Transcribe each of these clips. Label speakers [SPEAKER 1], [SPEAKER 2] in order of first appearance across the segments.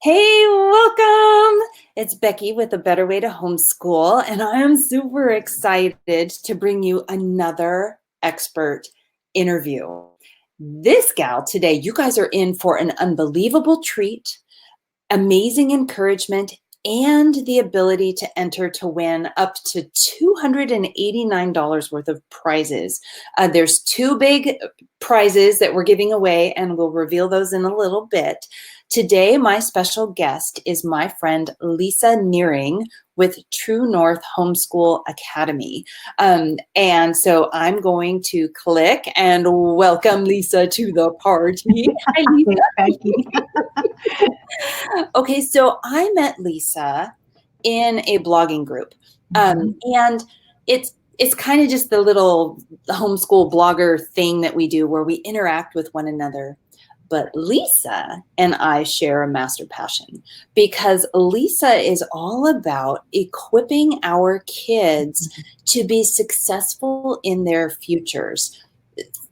[SPEAKER 1] Hey, welcome. It's Becky with A Better Way to Homeschool, and I am super excited to bring you another expert interview. This gal today, you guys are in for an unbelievable treat, amazing encouragement, and the ability to enter to win up to $289 worth of prizes. There's two big prizes that we're giving away, and we'll reveal those in a little bit. Today, my special guest is my friend Lisa Nehring with True North Homeschool Academy. And so I'm going to click and welcome Lisa to the party. Hi, Lisa.
[SPEAKER 2] Thank you.
[SPEAKER 1] Okay, so I met Lisa in a blogging group, and it's kind of just the little homeschool blogger thing that we do where we interact with one another. But Lisa and I share a master passion because Lisa is all about equipping our kids to be successful in their futures.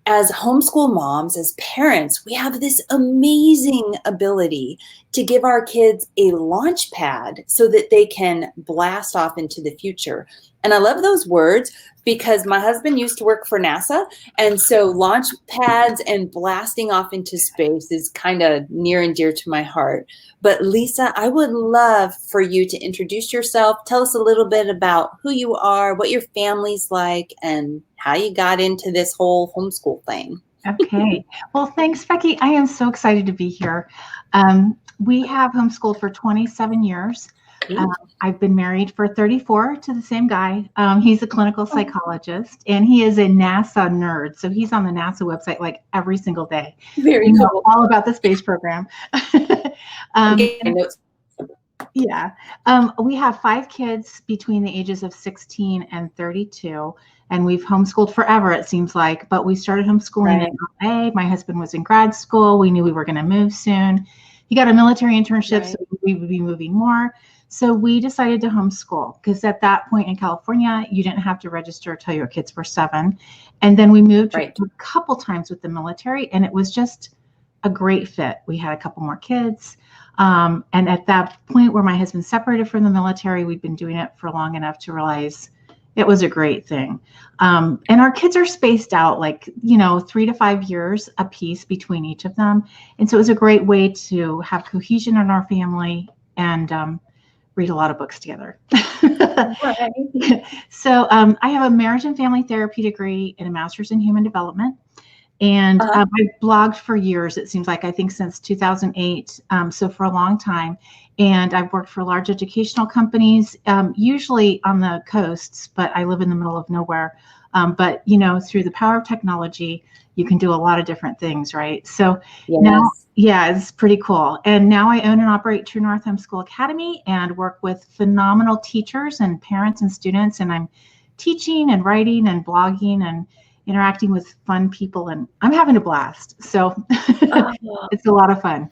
[SPEAKER 1] As homeschool moms, as parents, we have this amazing ability to give our kids a launch pad so that they can blast off into the future. And I love those words because my husband used to work for NASA. And so launch pads and blasting off into space is kind of near and dear to my heart. But Lisa, I would love for you to introduce yourself. Tell us a little bit about who you are, what your family's like, and how you got into this whole homeschool thing.
[SPEAKER 2] Okay. Well, thanks, Becky. I am so excited to be here. We have homeschooled for 27 years. I've been married for 34 to the same guy. He's a clinical psychologist, and he is a NASA nerd. So he's on the NASA website like every single day.
[SPEAKER 1] Very cool.
[SPEAKER 2] All about the space program. Yeah. We have 5 kids between the ages of 16 and 32. And we've homeschooled forever, it seems like. But we started homeschooling in LA. My husband was in grad school. We knew we were going to move soon. He got a military internship, so we would be moving more. So we decided to homeschool because at that point in California, you didn't have to register until your kids were 7. And then we moved a couple times with the military, and it was just a great fit. We had a couple more kids. And at that point where my husband separated from the military, we'd been doing it for long enough to realize it was a great thing. And our kids are spaced out 3 to 5 years a piece between each of them. And so it was a great way to have cohesion in our family and read a lot of books together. So I have a marriage and family therapy degree and a master's in human development. And I've blogged for years, it seems like, I think since 2008, so for a long time. And I've worked for large educational companies, usually on the coasts, but I live in the middle of nowhere. But, through the power of technology, you can do a lot of different things, right? So now, it's pretty cool. And now I own and operate True North Homeschool Academy and work with phenomenal teachers and parents and students. And I'm teaching and writing and blogging and interacting with fun people, and I'm having a blast. So it's a lot of fun.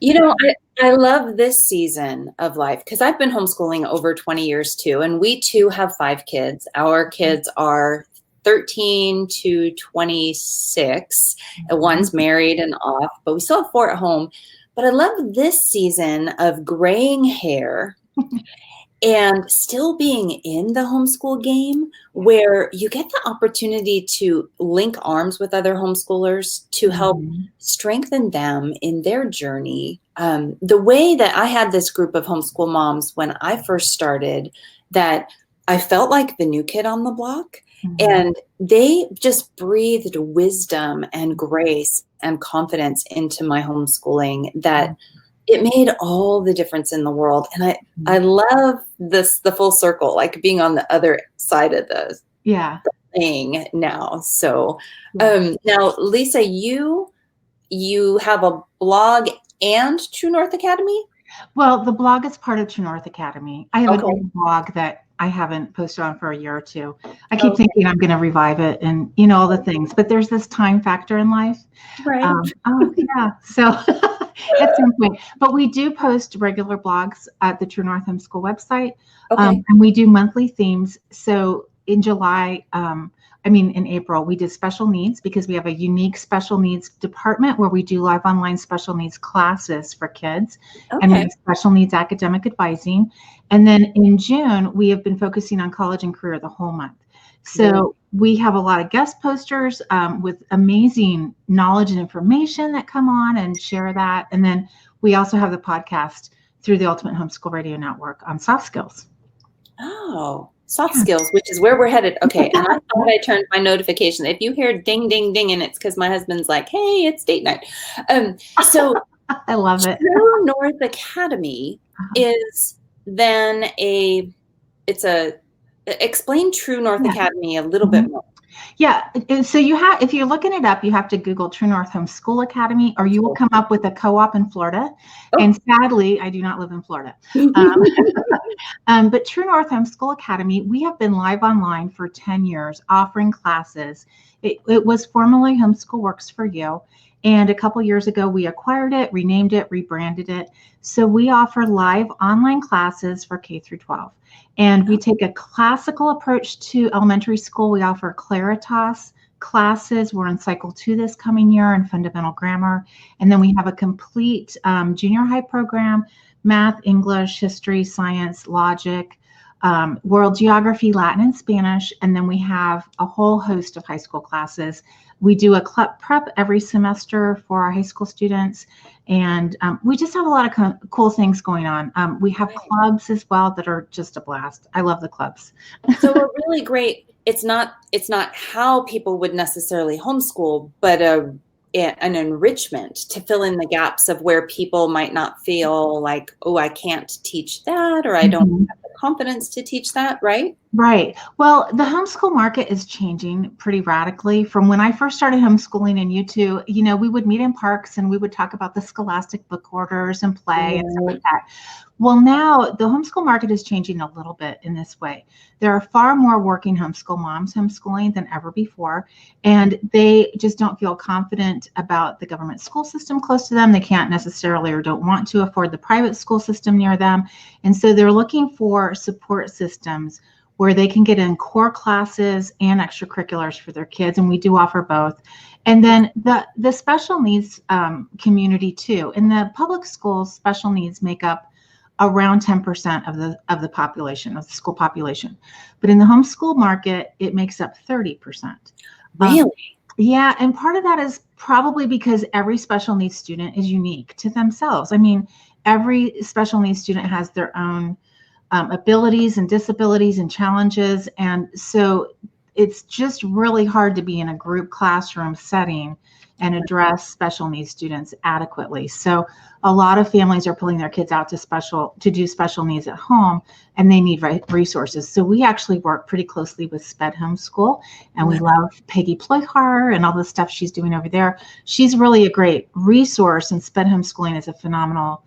[SPEAKER 1] I love this season of life because I've been homeschooling over 20 years too. And we too have 5 kids. Our kids are 13 to 26. One's married and off, but we still have 4 at home. But I love this season of graying hair and still being in the homeschool game where you get the opportunity to link arms with other homeschoolers to help strengthen them in their journey. The way that I had this group of homeschool moms when I first started, that I felt like the new kid on the block, and they just breathed wisdom and grace and confidence into my homeschooling that it made all the difference in the world. And I love the full circle, like being on the other side of the thing now. So now, Lisa, you have a blog and True North Academy?
[SPEAKER 2] Well, the blog is part of True North Academy. I have an old blog that I haven't posted on for a year or two. I keep thinking I'm going to revive it and, all the things, but there's this time factor in life.
[SPEAKER 1] Right.
[SPEAKER 2] So at some point, but we do post regular blogs at the True North Homeschool website. And we do monthly themes. So in July, in April, we did special needs because we have a unique special needs department where we do live online special needs classes for kids. And we
[SPEAKER 1] Okay.
[SPEAKER 2] have special needs academic advising. And then in June, we have been focusing on college and career the whole month. So we have a lot of guest posters with amazing knowledge and information that come on and share that. And then we also have the podcast through the Ultimate Homeschool Radio Network on soft skills.
[SPEAKER 1] Oh, soft skills, which is where we're headed. Okay. And I thought I turned my notification. If you hear ding, ding, ding, and it's because my husband's like, hey, it's date night. So
[SPEAKER 2] I love it.
[SPEAKER 1] True North Academy is then explain True North Academy a little bit more.
[SPEAKER 2] Yeah. So if you're looking it up, you have to Google True North Homeschool Academy, or you will come up with a co-op in Florida. Oh. And sadly, I do not live in Florida. But True North Homeschool Academy, we have been live online for 10 years offering classes. It was formerly Homeschool Works for You. And a couple years ago, we acquired it, renamed it, rebranded it. So we offer live online classes for K through 12. And we take a classical approach to elementary school. We offer Claritas classes. We're in cycle 2 this coming year in fundamental grammar. And then we have a complete junior high program, math, English, history, science, logic, world geography, Latin, and Spanish. And then we have a whole host of high school classes. We do a prep every semester for our high school students. And we just have a lot of cool things going on. We have clubs as well that are just a blast. I love the clubs.
[SPEAKER 1] So a really great, it's not how people would necessarily homeschool, but an enrichment to fill in the gaps of where people might not feel like, oh, I can't teach that, or I don't have the confidence to teach that, right?
[SPEAKER 2] Right. Well, the homeschool market is changing pretty radically. From when I first started homeschooling, and you two, we would meet in parks and we would talk about the scholastic book orders and play and stuff like that. Well, now the homeschool market is changing a little bit in this way. There are far more working homeschool moms homeschooling than ever before, and they just don't feel confident about the government school system close to them. They can't necessarily or don't want to afford the private school system near them. And so they're looking for support systems where they can get in core classes and extracurriculars for their kids. And we do offer both. And then the special needs community too. In the public schools, special needs make up around 10% of the population, of the school population. But in the homeschool market, it makes up 30%.
[SPEAKER 1] Really?
[SPEAKER 2] Yeah. And part of that is probably because every special needs student is unique to themselves. I mean, every special needs student has their own abilities and disabilities and challenges. And so it's just really hard to be in a group classroom setting and address special needs students adequately. So a lot of families are pulling their kids out to do special needs at home, and they need resources. So we actually work pretty closely with Sped Homeschool, and we love Peggy Ployhar and all the stuff she's doing over there. She's really a great resource, and Sped Homeschooling is a phenomenal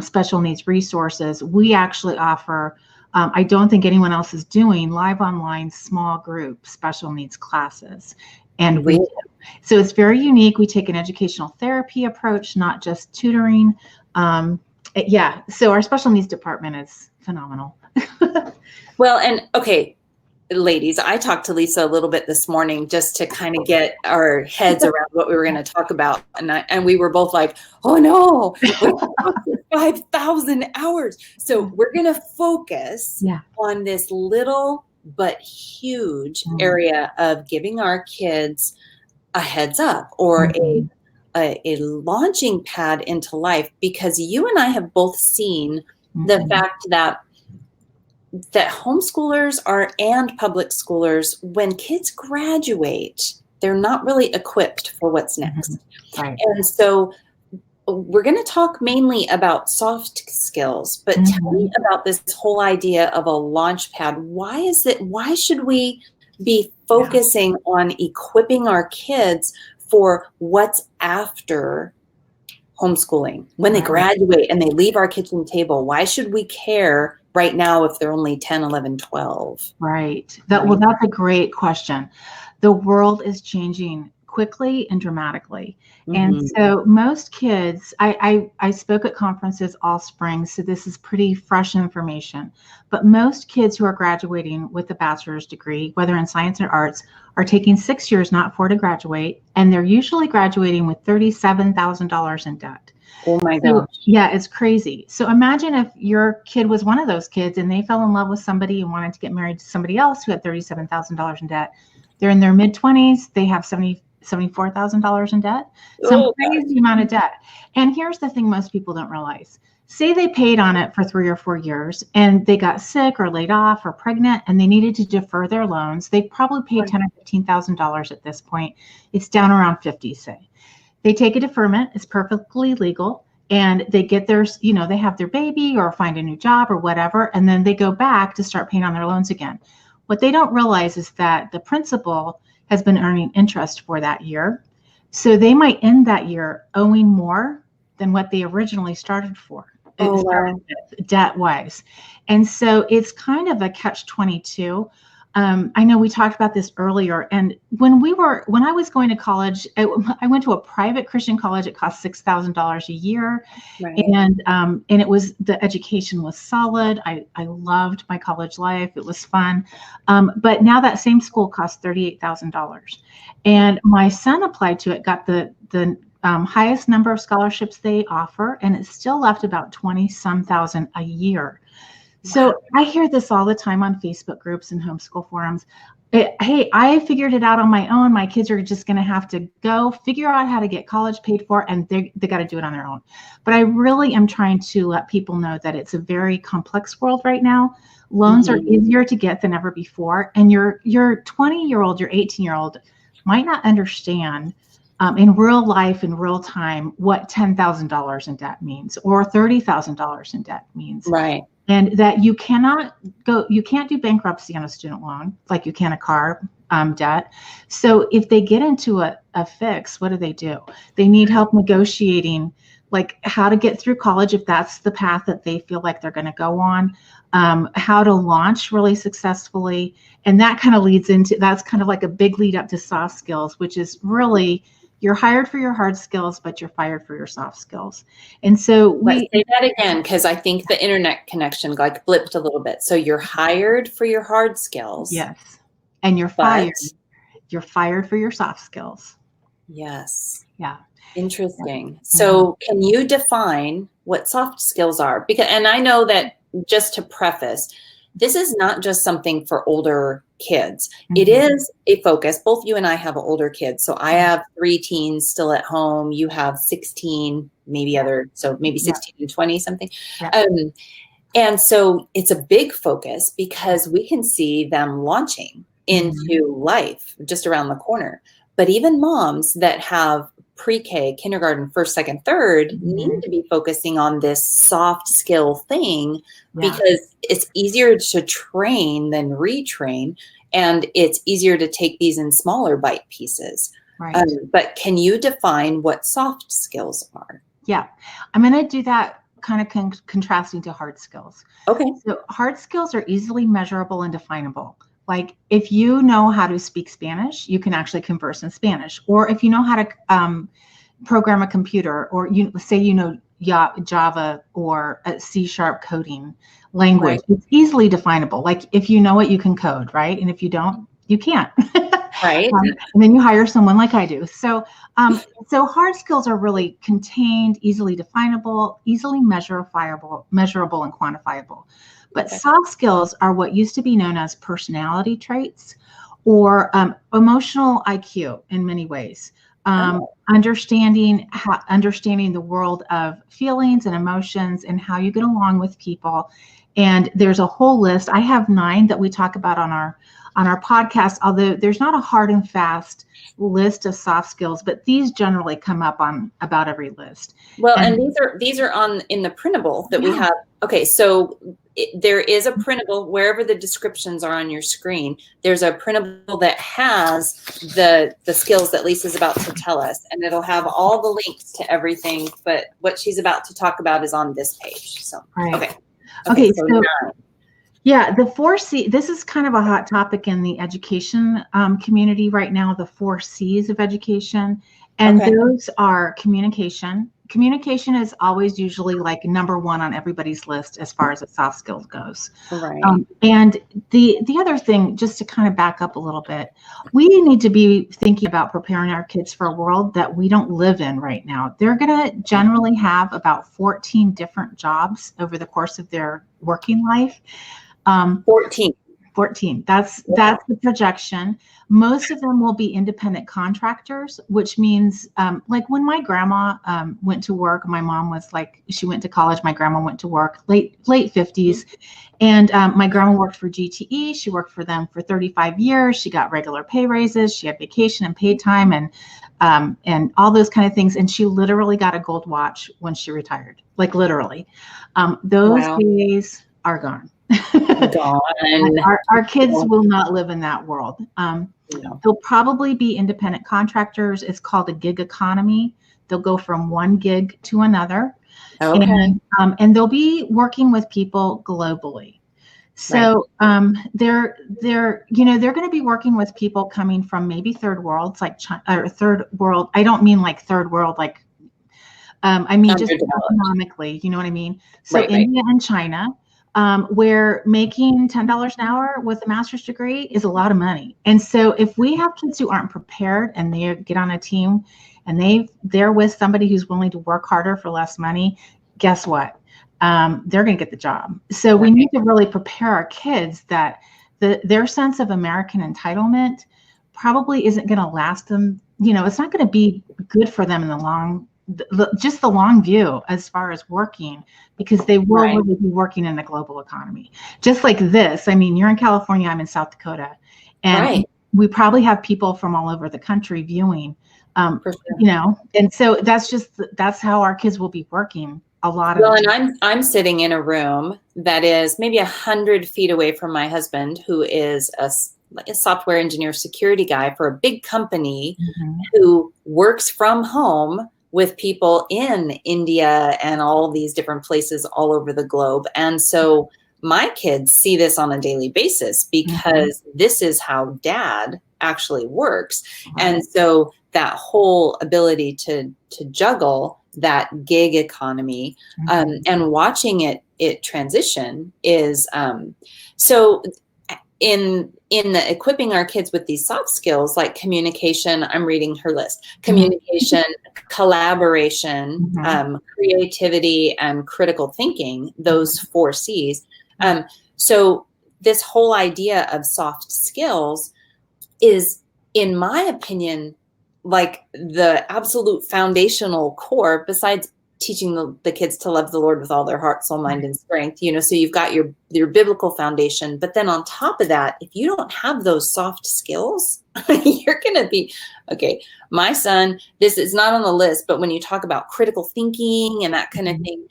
[SPEAKER 2] special needs resources. We actually offer, I don't think anyone else is doing, live online small group special needs classes. And we do. So it's very unique. We take an educational therapy approach, not just tutoring. So our special needs department is phenomenal.
[SPEAKER 1] Well, and okay, ladies, I talked to Lisa a little bit this morning just to kind of get our heads around what we were going to talk about. And we were both like, oh no, 5,000 hours. So we're going to focus on this little but huge area of giving our kids a heads up or a launching pad into life, because you and I have both seen the fact that homeschoolers and public schoolers, when kids graduate, they're not really equipped for what's next.
[SPEAKER 2] Right.
[SPEAKER 1] And so we're going to talk mainly about soft skills, but tell me about this whole idea of a launch pad. Why should we be focusing on equipping our kids for what's after homeschooling? When they graduate and they leave our kitchen table, why should we care right now if they're only 10, 11, 12?
[SPEAKER 2] Right. Well, that's a great question. The world is changing quickly and dramatically. And
[SPEAKER 1] Mhm.
[SPEAKER 2] so most kids, I spoke at conferences all spring, so this is pretty fresh information. But most kids who are graduating with a bachelor's degree, whether in science or arts, are taking 6 years, not 4, to graduate. And they're usually graduating with $37,000 in debt.
[SPEAKER 1] Oh my
[SPEAKER 2] So,
[SPEAKER 1] gosh.
[SPEAKER 2] yeah, it's crazy. So imagine if your kid was one of those kids and they fell in love with somebody and wanted to get married to somebody else who had $37,000 in debt. They're in their mid-20s. They have $74,000 in debt. Some
[SPEAKER 1] Oh gosh.
[SPEAKER 2] crazy amount of debt. And here's the thing most people don't realize. Say they paid on it for 3 or 4 years and they got sick or laid off or pregnant and they needed to defer their loans. They probably paid $10,000 or $15,000 at this point. It's down around 50, say. They take a deferment. It's perfectly legal. And they get their, they have their baby or find a new job or whatever. And then they go back to start paying on their loans again. What they don't realize is that the principal has been earning interest for that year. So they might end that year owing more than what they originally started for.
[SPEAKER 1] Oh, wow.
[SPEAKER 2] Debt wise. And so it's kind of a catch-22. I know we talked about this earlier. And when I was going to college, I went to a private Christian college. It cost $6,000 a year.
[SPEAKER 1] Right.
[SPEAKER 2] And it was, the education was solid. I loved my college life. It was fun. But now that same school costs $38,000. And my son applied to it, got the highest number of scholarships they offer, and it still left about 20-some thousand a year. So I hear this all the time on Facebook groups and homeschool forums. Hey, I figured it out on my own. My kids are just going to have to go figure out how to get college paid for, and they got to do it on their own. But I really am trying to let people know that it's a very complex world right now. Loans are easier to get than ever before. And your 20-year-old, your 18-year-old might not understand in real life, in real time, what $10,000 in debt means or $30,000 in debt means.
[SPEAKER 1] Right.
[SPEAKER 2] And that you can't do bankruptcy on a student loan like you can a car debt. So if they get into a fix, what do? They need help negotiating, like how to get through college if that's the path that they feel like they're going to go on, how to launch really successfully. And that kind of that's kind of like a big lead up to soft skills, which is really, you're hired for your hard skills, but you're fired for your soft skills. And so
[SPEAKER 1] Let's say that again, because I think the internet connection like blipped a little bit. So you're hired for your hard skills.
[SPEAKER 2] Yes. And you're fired. You're fired for your soft skills.
[SPEAKER 1] Yes.
[SPEAKER 2] Yeah.
[SPEAKER 1] Interesting. So can you define what soft skills are? And I know that, just to preface, this is not just something for older kids. It is a focus. Both you and I have older kids. So I have 3 teens still at home. You have 16, maybe so maybe 16 and 20 something.
[SPEAKER 2] Yeah.
[SPEAKER 1] And so it's a big focus because we can see them launching into life just around the corner. But even moms that have pre-K, kindergarten, first, second, third need to be focusing on this soft skill thing because it's easier to train than retrain, and it's easier to take these in smaller bite pieces.
[SPEAKER 2] Right.
[SPEAKER 1] But can you define what soft skills are?
[SPEAKER 2] Yeah, I'm going to do that kind of contrasting to hard skills.
[SPEAKER 1] Okay.
[SPEAKER 2] So hard skills are easily measurable and definable. Like if you know how to speak Spanish, you can actually converse in Spanish. Or if you know how to program a computer, or Java or a C# coding language, it's easily definable. Like if you know it, you can code, right? And if you don't, you can't.
[SPEAKER 1] Right.
[SPEAKER 2] And then you hire someone like I do. So hard skills are really contained, easily definable, easily measurable, and quantifiable. But soft skills are what used to be known as personality traits or emotional IQ in many ways. Understanding the world of feelings and emotions and how you get along with people. And there's a whole list. I have 9 that we talk about on our podcast, although there's not a hard and fast list of soft skills, but these generally come up on about every list.
[SPEAKER 1] Well, and these are in the printable that we have. Okay, so there is a printable wherever the descriptions are on your screen. There's a printable that has the skills that Lisa's about to tell us, and it'll have all the links to everything. But what she's about to talk about is on this page. So
[SPEAKER 2] right.
[SPEAKER 1] Okay. So
[SPEAKER 2] Yeah, the 4C, this is kind of a hot topic in the education community right now, the 4Cs of education. And
[SPEAKER 1] Okay.
[SPEAKER 2] those are communication. Communication is always usually like number one on everybody's list as far as the soft skills goes.
[SPEAKER 1] Right.
[SPEAKER 2] And the other thing, just to kind of back up a little bit, we need to be thinking about preparing our kids for a world that we don't live in right now. They're going to generally have about 14 different jobs over the course of their working life.
[SPEAKER 1] 14.
[SPEAKER 2] 14. That's the projection. Most of them will be independent contractors, which means like when my grandma went to work, my mom was like, she went to college, my grandma went to work late 50s. And my grandma worked for GTE. She worked for them for 35 years. She got regular pay raises. She had vacation and paid time and all those kind of things. And she literally got a gold watch when she retired, like literally. Those
[SPEAKER 1] Wow.
[SPEAKER 2] days are gone.
[SPEAKER 1] Gone.
[SPEAKER 2] Our kids will not live in that world.
[SPEAKER 1] No.
[SPEAKER 2] They'll probably be independent contractors. It's called a gig economy. They'll go from one gig to another.
[SPEAKER 1] Okay.
[SPEAKER 2] And they'll be working with people globally. So they're going to be working with people coming from maybe third worlds like China, or third world. I don't mean like third world, like I mean just economically, you know what I mean? So India and China, where making $10 an hour with a master's degree is a lot of money. And so if we have kids who aren't prepared and they get on a team and they're with somebody who's willing to work harder for less money, guess what? They're going to get the job. So we need to really prepare our kids that their sense of American entitlement probably isn't going to last them. You know, it's not going to be good for them in the long view as far as working, because they will really be working in the global economy. Just like this, I mean, you're in California, I'm in South Dakota, and we probably have people from all over the country viewing, you know, and so that's how our kids will be working a lot of the time.
[SPEAKER 1] And I'm sitting in a room that is maybe 100 feet away from my husband, who is a software engineer security guy for a big company who works from home with people in India and all these different places all over the globe. And so my kids see this on a daily basis because this is how dad actually works. And so that whole ability to juggle that gig economy and watching it transition is so in the equipping our kids with these soft skills like communication. I'm reading her list: communication, collaboration, creativity, and critical thinking, those 4 C's. So this whole idea of soft skills is, in my opinion, like the absolute foundational core, besides teaching the kids to love the Lord with all their heart, soul, mind, and strength, you know, so you've got your biblical foundation. But then on top of that, if you don't have those soft skills, you're going to be, okay, my son, this is not on the list, but when you talk about critical thinking and that kind of thing,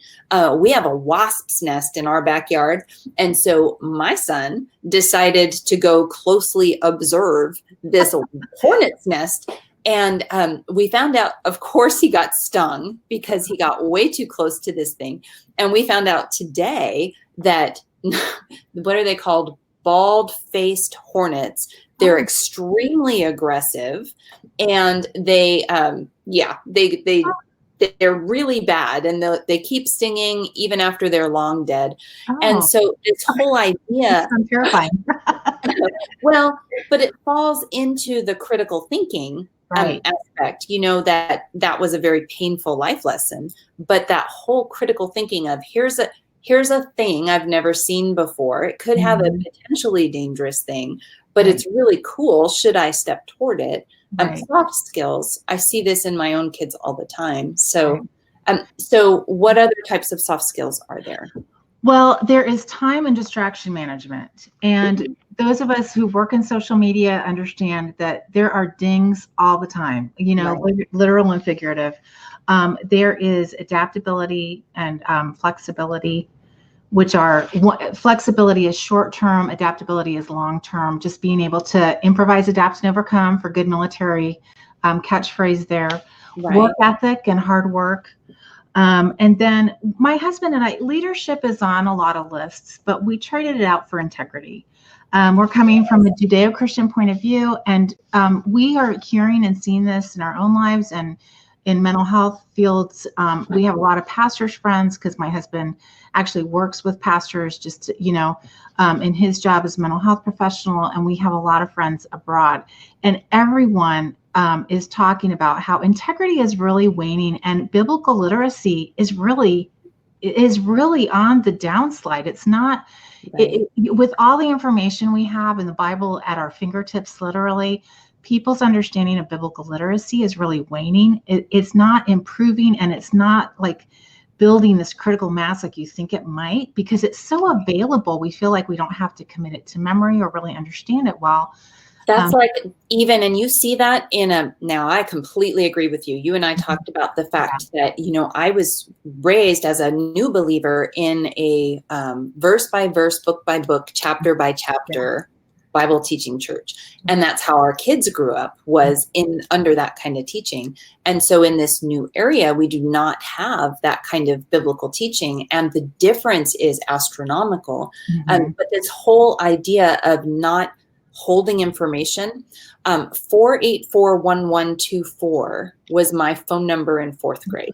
[SPEAKER 1] we have a wasp's nest in our backyard. And so my son decided to go closely observe this hornet's nest. And we found out, of course, he got stung because he got way too close to this thing. And we found out today that, what are they called? Bald-faced hornets. They're extremely aggressive, and they're really bad, and they keep stinging even after they're long dead. And so this whole idea,
[SPEAKER 2] I'm terrifying.
[SPEAKER 1] well, but it falls into the critical thinking aspect, you know, that was a very painful life lesson, but that whole critical thinking of here's a thing I've never seen before. It could have a potentially dangerous thing, but it's really cool. Should I step toward it? Soft skills. I see this in my own kids all the time. So, so what other types of soft skills are there?
[SPEAKER 2] Well, there is time and distraction management. And those of us who work in social media understand that there are dings all the time, you know, literal and figurative. There is adaptability and flexibility, which are, flexibility is short-term, adaptability is long-term, just being able to improvise, adapt, and overcome, for good military catchphrase there. Work ethic and hard work. And then my husband and I, leadership is on a lot of lists, but we traded it out for integrity. We're coming from a Judeo-Christian point of view, and we are hearing and seeing this in our own lives and in mental health fields. We have a lot of pastors friends because my husband actually works with pastors just, in his job as a mental health professional. And we have a lot of friends abroad, and everyone is talking about how integrity is really waning and biblical literacy is really on the downslide. It's not,
[SPEAKER 1] Right.
[SPEAKER 2] with all the information we have in the Bible at our fingertips, literally, people's understanding of biblical literacy is really waning. It's not improving, and it's not like building this critical mass like you think it might, because it's so available. We feel like we don't have to commit it to memory or really understand it well.
[SPEAKER 1] That's and you see that now I completely agree with you. You and I talked about the fact that, I was raised as a new believer in a verse by verse, book by book, chapter by chapter Bible teaching church. And that's how our kids grew up, was under that kind of teaching. And so in this new area, we do not have that kind of biblical teaching. And the difference is astronomical. But this whole idea of not holding information, 4841124 was my phone number in 4th grade.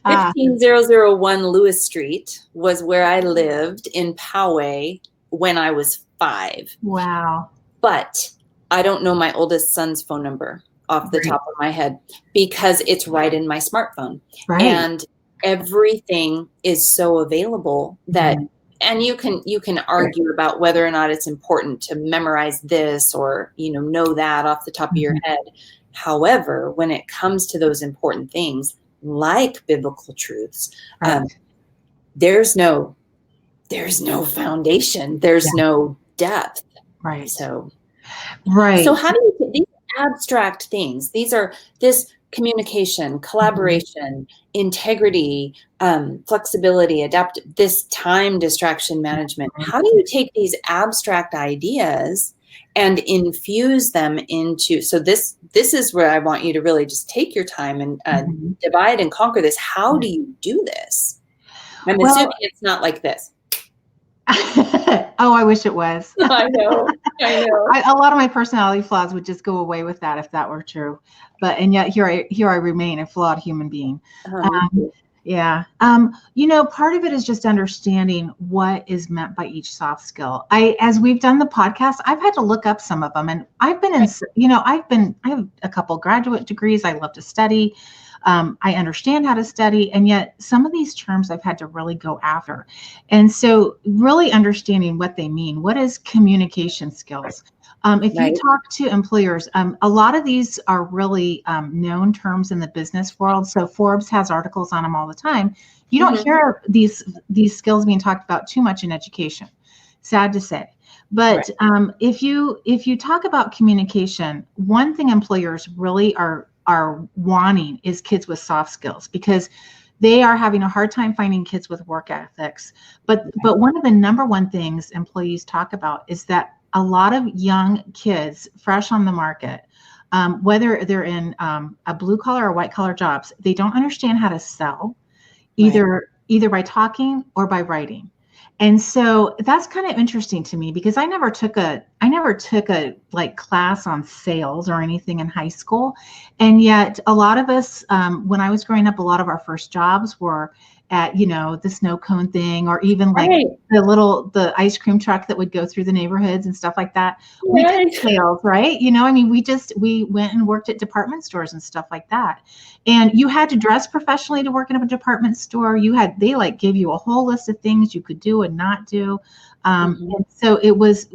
[SPEAKER 1] 15001 Lewis Street was where I lived in Poway when I was 5.
[SPEAKER 2] Wow.
[SPEAKER 1] But I don't know my oldest son's phone number off the top of my head because it's right in my smartphone.
[SPEAKER 2] Right.
[SPEAKER 1] And everything is so available that and you can argue about whether or not it's important to memorize this or, know that off the top of your head. However, when it comes to those important things like biblical truths, there's no foundation. There's no depth.
[SPEAKER 2] Right.
[SPEAKER 1] So
[SPEAKER 2] how
[SPEAKER 1] do these abstract things, this communication, collaboration, integrity, flexibility, this time distraction management. How do you take these abstract ideas and infuse them into, so this is where I want you to really just take your time and divide and conquer this. How do you do this? I'm assuming it's not like this.
[SPEAKER 2] Oh, I wish it was.
[SPEAKER 1] I know.
[SPEAKER 2] A lot of my personality flaws would just go away with that if that were true. And yet here I remain a flawed human being. Part of it is just understanding what is meant by each soft skill. As we've done the podcast, I've had to look up some of them, and I've been I have a couple graduate degrees. I love to study. I understand how to study, and yet some of these terms I've had to really go after. And so really understanding what they mean. What is communication skills? If you talk to employers, a lot of these are really known terms in the business world. So Forbes has articles on them all the time. You don't hear these skills being talked about too much in education, sad to say. But if you talk about communication, one thing employers really are wanting is kids with soft skills, because they are having a hard time finding kids with work ethics. But one of the number one things employees talk about is that a lot of young kids fresh on the market, whether they're in a blue collar or white collar jobs, they don't understand how to sell either by talking or by writing. And so that's kind of interesting to me, because I never took a like class on sales or anything in high school. And yet a lot of us, when I was growing up, a lot of our first jobs were at, the snow cone thing, or even like the ice cream truck that would go through the neighborhoods and stuff like that. We did sales, right? We went and worked at department stores and stuff like that. And you had to dress professionally to work in a department store. They gave you a whole list of things you could do and not do. And so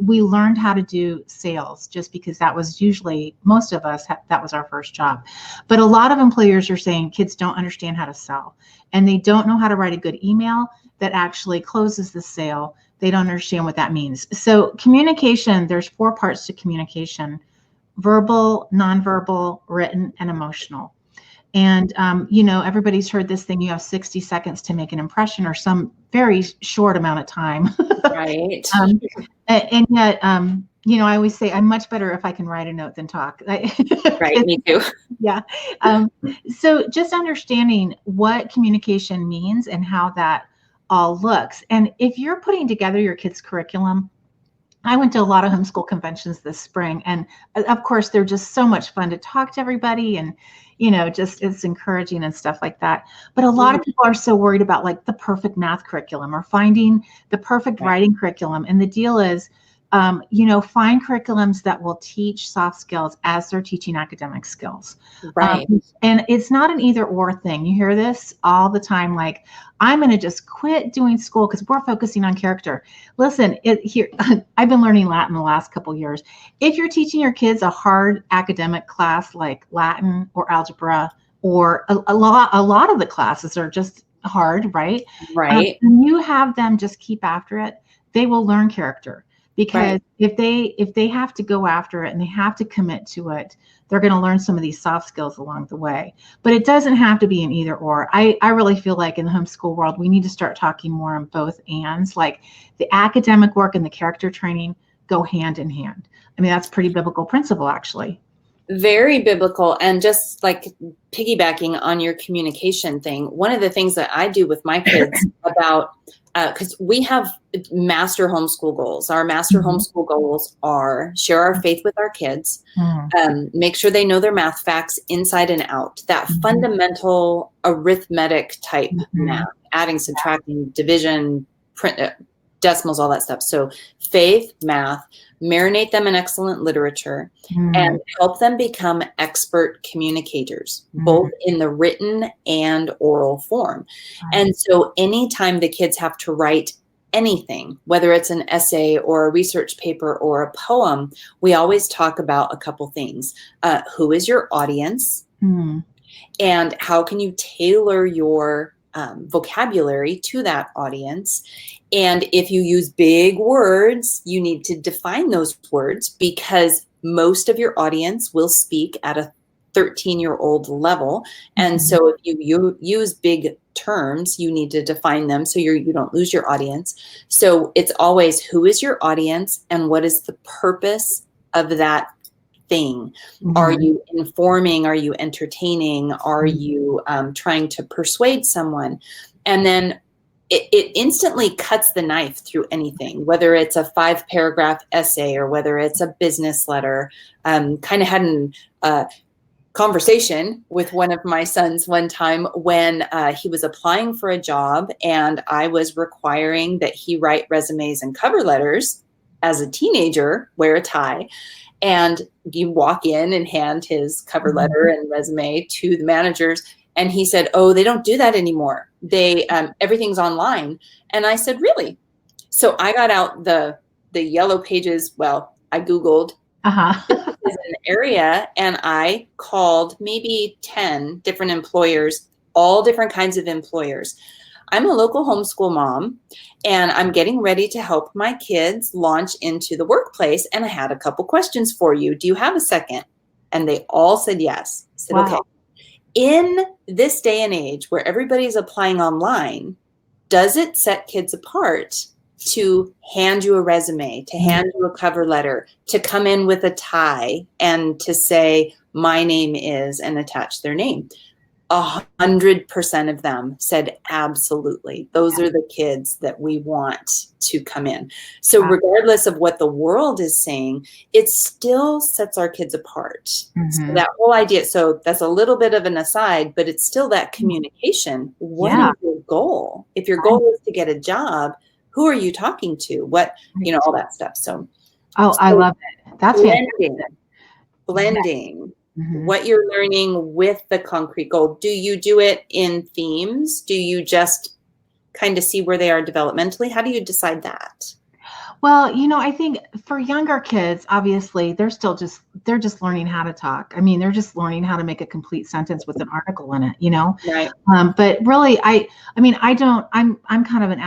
[SPEAKER 2] we learned how to do sales just because that was usually, most of us, that was our first job. But a lot of employers are saying kids don't understand how to sell, and they don't know how to write a good email that actually closes the sale. They don't understand what that means. So communication, there's 4 parts to communication: verbal, nonverbal, written, and emotional. And, everybody's heard this thing, you have 60 seconds to make an impression, or some very short amount of time.
[SPEAKER 1] Right.
[SPEAKER 2] And yet, I always say I'm much better if I can write a note than talk.
[SPEAKER 1] Right, me too.
[SPEAKER 2] Yeah. So just understanding what communication means and how that all looks. And if you're putting together your kids' curriculum, I went to a lot of homeschool conventions this spring, and of course, they're just so much fun to talk to everybody, and just it's encouraging and stuff like that. But a lot of people are so worried about like the perfect math curriculum or finding the perfect writing curriculum. And the deal is, find curriculums that will teach soft skills as they're teaching academic skills.
[SPEAKER 1] Right.
[SPEAKER 2] And it's not an either or thing. You hear this all the time, like, I'm going to just quit doing school because we're focusing on character. Listen, I've been learning Latin the last couple of years. If you're teaching your kids a hard academic class like Latin or algebra, or a lot of the classes are just hard, right?
[SPEAKER 1] Right.
[SPEAKER 2] And you have them just keep after it, they will learn character. Because if they have to go after it and they have to commit to it, they're going to learn some of these soft skills along the way. But it doesn't have to be an either or. I really feel like in the homeschool world, we need to start talking more on both ands. Like the academic work and the character training go hand in hand. I mean, that's pretty biblical principle, actually.
[SPEAKER 1] Very biblical. And just like piggybacking on your communication thing, one of the things that I do with my kids about, because we have master homeschool goals. Our master homeschool goals are share our faith with our kids, make sure they know their math facts inside and out, that fundamental arithmetic type math, adding, subtracting, division, print, decimals, all that stuff. So faith, math, marinate them in excellent literature, and help them become expert communicators, both in the written and oral form. And so anytime the kids have to write anything, whether it's an essay or a research paper or a poem, we always talk about a couple things. Who is your audience? And how can you tailor your vocabulary to that audience? And if you use big words, you need to define those words, because most of your audience will speak at a 13-year-old level. And so if you use big terms, you need to define them so you don't lose your audience. So it's always, who is your audience and what is the purpose of that thing? Are you informing? Are you entertaining? Are you trying to persuade someone? And then it instantly cuts the knife through anything, whether it's a 5-paragraph essay or whether it's a business letter. Kind of had a conversation with one of my sons one time when he was applying for a job, and I was requiring that he write resumes and cover letters as a teenager, wear a tie. And you walk in and hand his cover letter and resume to the managers. And he said, "Oh, they don't do that anymore. They everything's online." And I said, "Really?" So I got out the yellow pages. Well, I Googled an area, and I called maybe 10 different employers, all different kinds of employers. I'm a local homeschool mom, and I'm getting ready to help my kids launch into the workplace. And I had a couple questions for you. Do you have a second? And they all said yes. I said, okay. In this day and age where everybody's applying online, does it set kids apart to hand you a resume, to hand you a cover letter, to come in with a tie and to say, "My name is," and attach their name? 100% of them said, absolutely. Those are the kids that we want to come in. So regardless of what the world is saying, it still sets our kids apart. So that whole idea, so that's a little bit of an aside, but it's still that communication. What is your goal? If your goal is to get a job, who are you talking to? What, all that stuff. So,
[SPEAKER 2] I love it. That's
[SPEAKER 1] blending. What you're learning with the concrete goal. Do you do it in themes? Do you just kind of see where they are developmentally? How do you decide that?
[SPEAKER 2] Well, I think for younger kids, obviously, they're just learning how to talk. I mean, they're just learning how to make a complete sentence with an article in it,
[SPEAKER 1] Right.
[SPEAKER 2] But really, I'm kind of an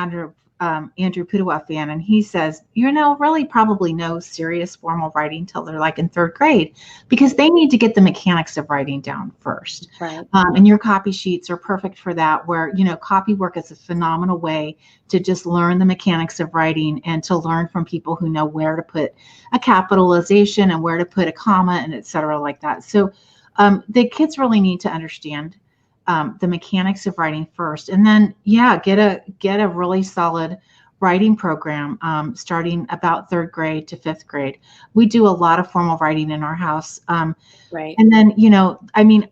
[SPEAKER 2] Andrew Pudewa fan, and he says, really probably no serious formal writing till they're like in third grade, because they need to get the mechanics of writing down first.
[SPEAKER 1] Right.
[SPEAKER 2] And your copy sheets are perfect for that, where, copy work is a phenomenal way to just learn the mechanics of writing and to learn from people who know where to put a capitalization and where to put a comma and et cetera like that. So the kids really need to understand the mechanics of writing first, and then get a really solid writing program starting about third grade to fifth grade. We do a lot of formal writing in our house.
[SPEAKER 1] Right.
[SPEAKER 2] And then,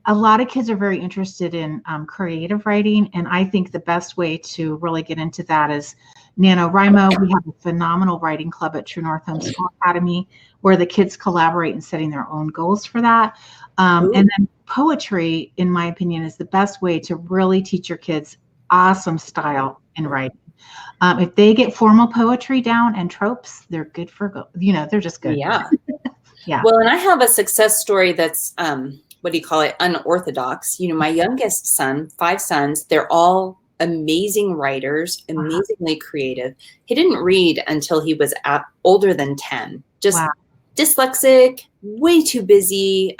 [SPEAKER 2] a lot of kids are very interested in creative writing, and I think the best way to really get into that is NaNoWriMo. We have a phenomenal writing club at True North Homeschool Academy where the kids collaborate in setting their own goals for that. And then poetry, in my opinion, is the best way to really teach your kids awesome style in writing. If they get formal poetry down and tropes, they're good for, they're just good.
[SPEAKER 1] Yeah.
[SPEAKER 2] Yeah.
[SPEAKER 1] Well, and I have a success story that's, what do you call it? Unorthodox. My youngest son, 5 sons, they're all amazing writers, amazingly creative. He didn't read until he was older than 10. Just dyslexic, way too busy,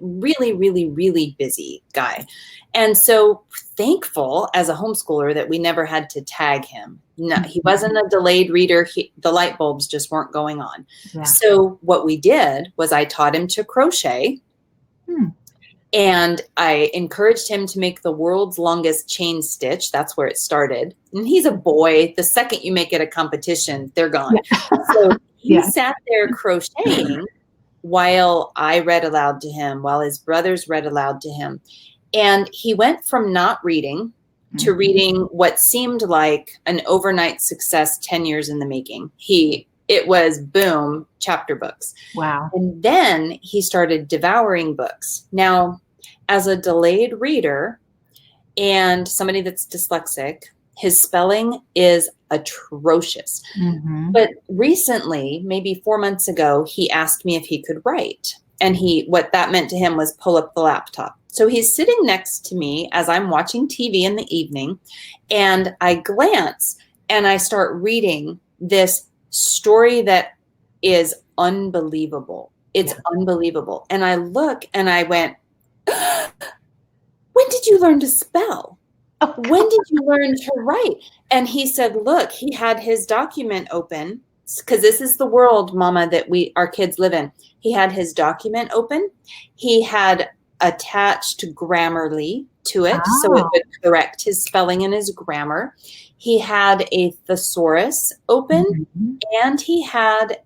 [SPEAKER 1] really, really, really busy guy. And so thankful as a homeschooler that we never had to tag him. No, he wasn't a delayed reader. The light bulbs just weren't going on. Yeah. So what we did was I taught him to crochet. And I encouraged him to make the world's longest chain stitch. That's where it started. And he's a boy. The second you make it a competition, they're gone. Yeah. So he sat there crocheting while I read aloud to him, while his brothers read aloud to him. And he went from not reading to reading what seemed like an overnight success 10 years in the making. It was boom, chapter books.
[SPEAKER 2] Wow.
[SPEAKER 1] And then he started devouring books. Now, as a delayed reader and somebody that's dyslexic, his spelling is atrocious. But recently, maybe 4 months ago, he asked me if he could write. And what that meant to him was pull up the laptop. So he's sitting next to me as I'm watching TV in the evening, and I glance and I start reading this story that is unbelievable. It's unbelievable. And I look and I went, when did you learn to spell? When did you learn to write? And he said, look, he had his document open, because this is the world, Mama, that our kids live in. He had his document open. He had attached Grammarly to it, so it would correct his spelling and his grammar. He had a thesaurus open, and he had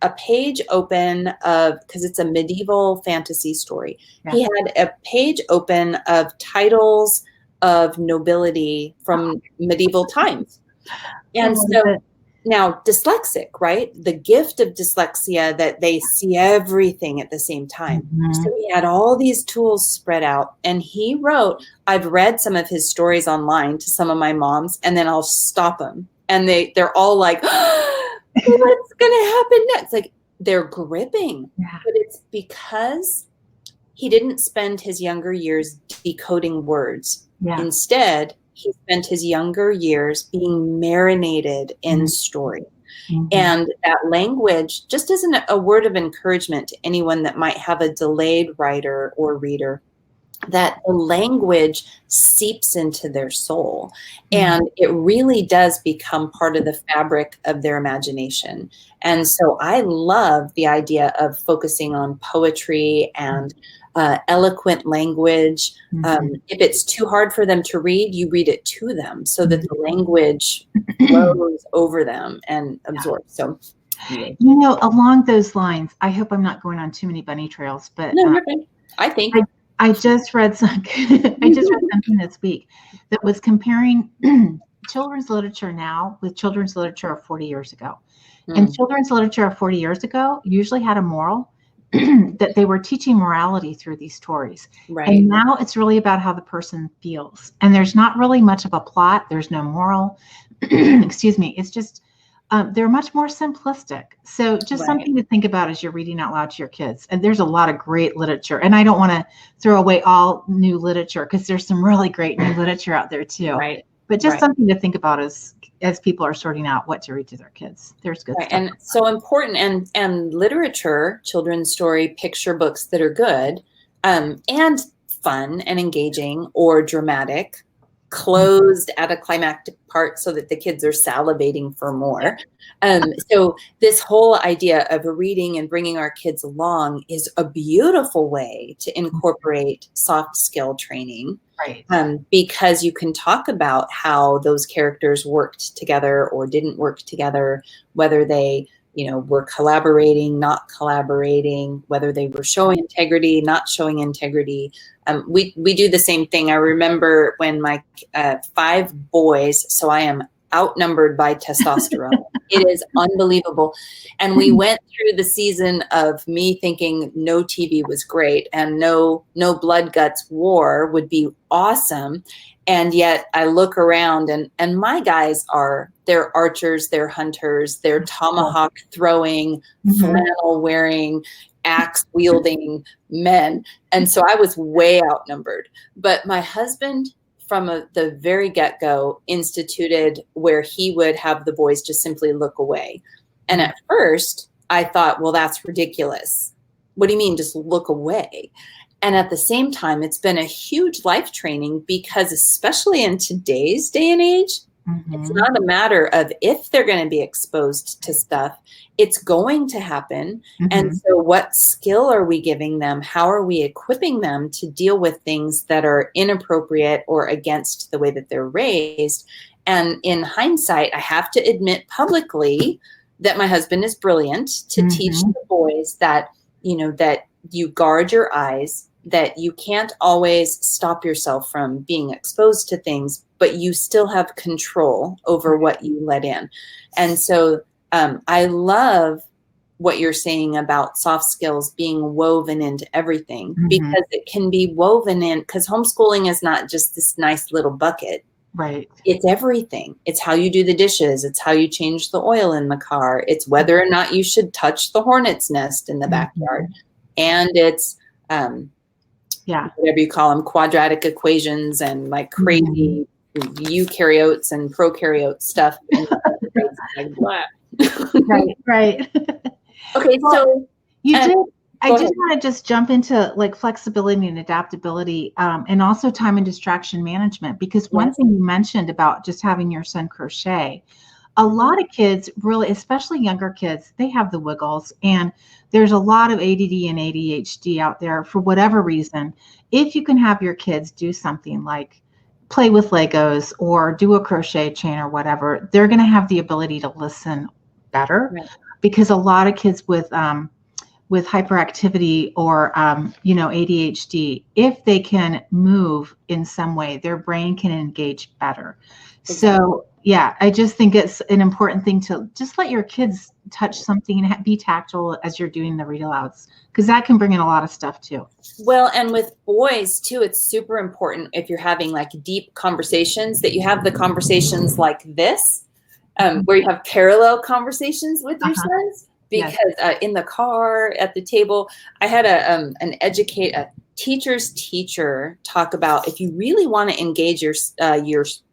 [SPEAKER 1] a page open because it's a medieval fantasy story. Yeah. He had a page open of titles of nobility from medieval times. And so now dyslexic, right? The gift of dyslexia that they see everything at the same time. So he had all these tools spread out, and he wrote, I've read some of his stories online to some of my moms, and then I'll stop them. And they're all like, what's going to happen next? Like, they're gripping. Yeah. But it's because he didn't spend his younger years decoding words. Yeah. Instead, he spent his younger years being marinated in story. And that language, just as a word of encouragement to anyone that might have a delayed writer or reader, that the language seeps into their soul, and it really does become part of the fabric of their imagination. And so I love the idea of focusing on poetry and eloquent language. If it's too hard for them to read, you read it to them so that the language flows over them and absorbs. So,
[SPEAKER 2] along those lines, I hope I'm not going on too many bunny trails, but
[SPEAKER 1] no, I think
[SPEAKER 2] I just read something this week that was comparing children's literature now with children's literature of 40 years ago. And children's literature of 40 years ago usually had a moral that they were teaching morality through these stories. Right. And now it's really about how the person feels. And there's not really much of a plot. There's no moral. Excuse me. It's just, they're much more simplistic. So just something to think about as you're reading out loud to your kids. And there's a lot of great literature. And I don't want to throw away all new literature, because there's some really great new literature out there too.
[SPEAKER 1] Right.
[SPEAKER 2] But just something to think about as people are sorting out what to read to their kids. There's good stuff.
[SPEAKER 1] And so important, and literature, children's story, picture books that are good, and fun and engaging or dramatic, closed at a climactic part so that the kids are salivating for more. So this whole idea of reading and bringing our kids along is a beautiful way to incorporate soft skill training.
[SPEAKER 2] Right.
[SPEAKER 1] Because you can talk about how those characters worked together or didn't work together, whether they, were collaborating, not collaborating, whether they were showing integrity, not showing integrity. We do the same thing. I remember when my 5 boys, so I am outnumbered by testosterone. It is unbelievable. And we went through the season of me thinking no TV was great and no blood guts war would be awesome. And yet I look around and my guys they're archers, they're hunters, they're tomahawk throwing, flannel wearing, axe wielding men. And so I was way outnumbered. But my husband, from the very get-go, instituted where he would have the boys just simply look away. And at first I thought, well, that's ridiculous. What do you mean just look away? And at the same time, it's been a huge life training because especially in today's day and age, it's not a matter of if they're going to be exposed to stuff. It's going to happen. And so what skill are we giving them? How are we equipping them to deal with things that are inappropriate or against the way that they're raised? And in hindsight, I have to admit publicly that my husband is brilliant to teach the boys that, that you guard your eyes, that you can't always stop yourself from being exposed to things, but you still have control over what you let in. And so I love what you're saying about soft skills being woven into everything because it can be woven in, because homeschooling is not just this nice little bucket.
[SPEAKER 2] Right.
[SPEAKER 1] It's everything. It's how you do the dishes. It's how you change the oil in the car. It's whether or not you should touch the hornet's nest in the backyard. And it's whatever you call them, quadratic equations and like crazy eukaryotes and prokaryote stuff.
[SPEAKER 2] Right.
[SPEAKER 1] Okay,
[SPEAKER 2] well,
[SPEAKER 1] so
[SPEAKER 2] you did. I just want to jump into like flexibility and adaptability, and also time and distraction management, because one thing you mentioned about just having your son crochet, a lot of kids, really, especially younger kids, they have the wiggles, and there's a lot of ADD and ADHD out there for whatever reason. If you can have your kids do something like play with Legos or do a crochet chain or whatever, they're going to have the ability to listen better, because a lot of kids with hyperactivity or ADHD, if they can move in some way, their brain can engage better. So I just think it's an important thing to just let your kids touch something and be tactile as you're doing the read alouds, because that can bring in a lot of stuff too.
[SPEAKER 1] Well, and with boys too, it's super important if you're having like deep conversations that you have the conversations like this, where you have parallel conversations with your sons. Because in the car, at the table, I had a teacher's teacher talk about if you really want to engage your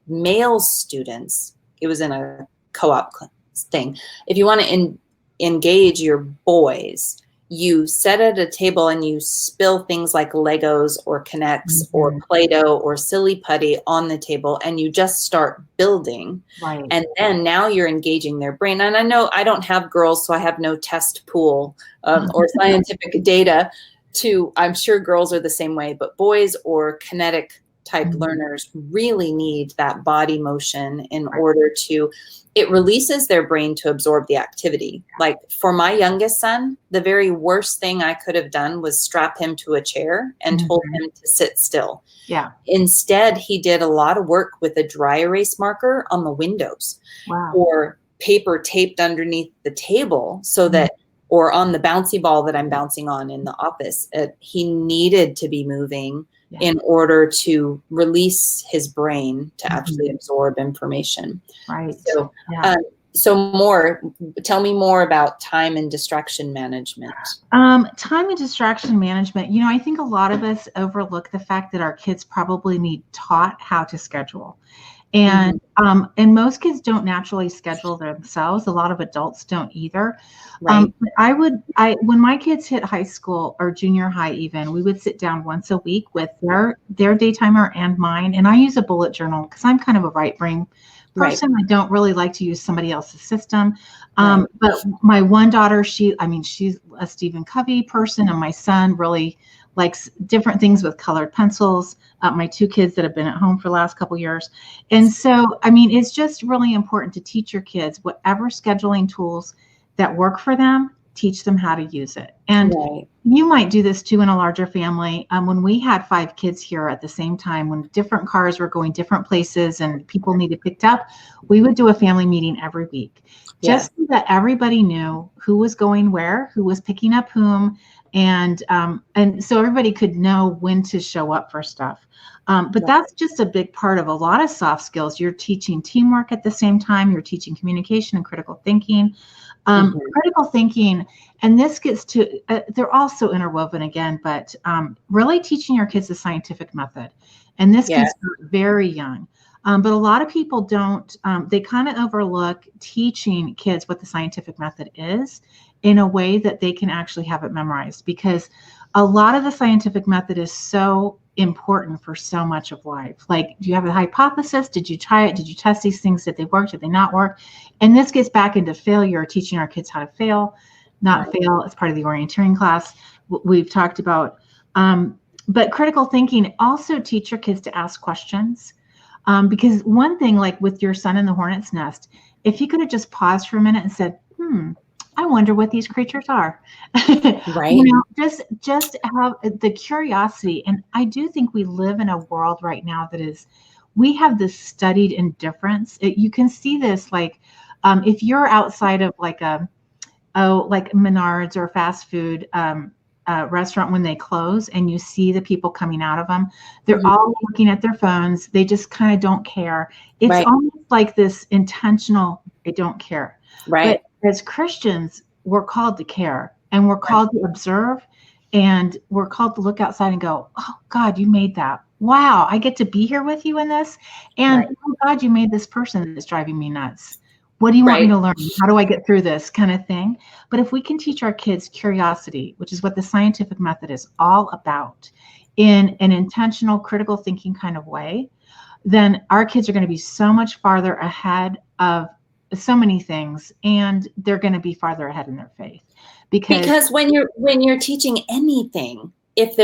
[SPEAKER 1] male students, it was in a co-op thing. If you want to engage your boys, you sit at a table and you spill things like Legos or Connects or Play-Doh or Silly Putty on the table, and you just start building.
[SPEAKER 2] Right.
[SPEAKER 1] And then now you're engaging their brain. And I know I don't have girls, so I have no test pool or scientific data I'm sure girls are the same way, but boys or kinetic type learners really need that body motion in order to, it releases their brain to absorb the activity. Like for my youngest son, the very worst thing I could have done was strap him to a chair and told him to sit still.
[SPEAKER 2] Yeah.
[SPEAKER 1] Instead, he did a lot of work with a dry erase marker on the windows or paper taped underneath the table so that, or on the bouncy ball that I'm bouncing on in the office. He needed to be moving in order to release his brain to actually absorb information.
[SPEAKER 2] Right.
[SPEAKER 1] So, tell me more about time and distraction management.
[SPEAKER 2] Time and distraction management. I think a lot of us overlook the fact that our kids probably need taught how to schedule. And and most kids don't naturally schedule themselves. A lot of adults don't either.
[SPEAKER 1] Right.
[SPEAKER 2] But when my kids hit high school or junior high, even, we would sit down once a week with their daytimer and mine. And I use a bullet journal because I'm kind of a right brain person. I don't really like to use somebody else's system. But my one daughter, she's a Stephen Covey person, and my son really likes different things with colored pencils. My two kids that have been at home for the last couple years. And so, it's just really important to teach your kids whatever scheduling tools that work for them, teach them how to use it. And you might do this too in a larger family. When we had 5 kids here at the same time, when different cars were going different places and people needed picked up, we would do a family meeting every week, just so that everybody knew who was going where, who was picking up whom, and so everybody could know when to show up for stuff. But that's just a big part of a lot of soft skills. You're teaching teamwork at the same time. You're teaching communication and critical thinking. Critical thinking, and this gets to, they're also interwoven again, but really teaching your kids the scientific method. And this gets very young. But a lot of people don't, they kind of overlook teaching kids what the scientific method is in a way that they can actually have it memorized, because a lot of the scientific method is so important for so much of life. Like, do you have a hypothesis? Did you try it? Did you test these things? Did they work? Did they not work? And this gets back into failure, teaching our kids how to fail, not fail as part of the orienteering class we've talked about. But critical thinking, also teach your kids to ask questions. Because one thing, like with your son in the hornet's nest, if he could have just paused for a minute and said, I wonder what these creatures are.
[SPEAKER 1] Right.
[SPEAKER 2] Just have the curiosity. And I do think we live in a world right now that is, we have this studied indifference. You can see this, like, if you're outside of like Menards or fast food restaurant when they close, and you see the people coming out of them, they're all looking at their phones. They just kind of don't care. It's almost like this intentional, they don't care.
[SPEAKER 1] Right.
[SPEAKER 2] But as Christians, we're called to care, and we're called to observe, and we're called to look outside and go, oh God, you made that. Wow, I get to be here with you in this. And oh God, you made this person that's driving me nuts. What do you want me to learn? How do I get through this kind of thing? But if we can teach our kids curiosity, which is what the scientific method is all about, in an intentional, critical thinking kind of way, then our kids are going to be so much farther ahead of so many things, and they're going to be farther ahead in their faith.
[SPEAKER 1] Because when you're teaching anything, if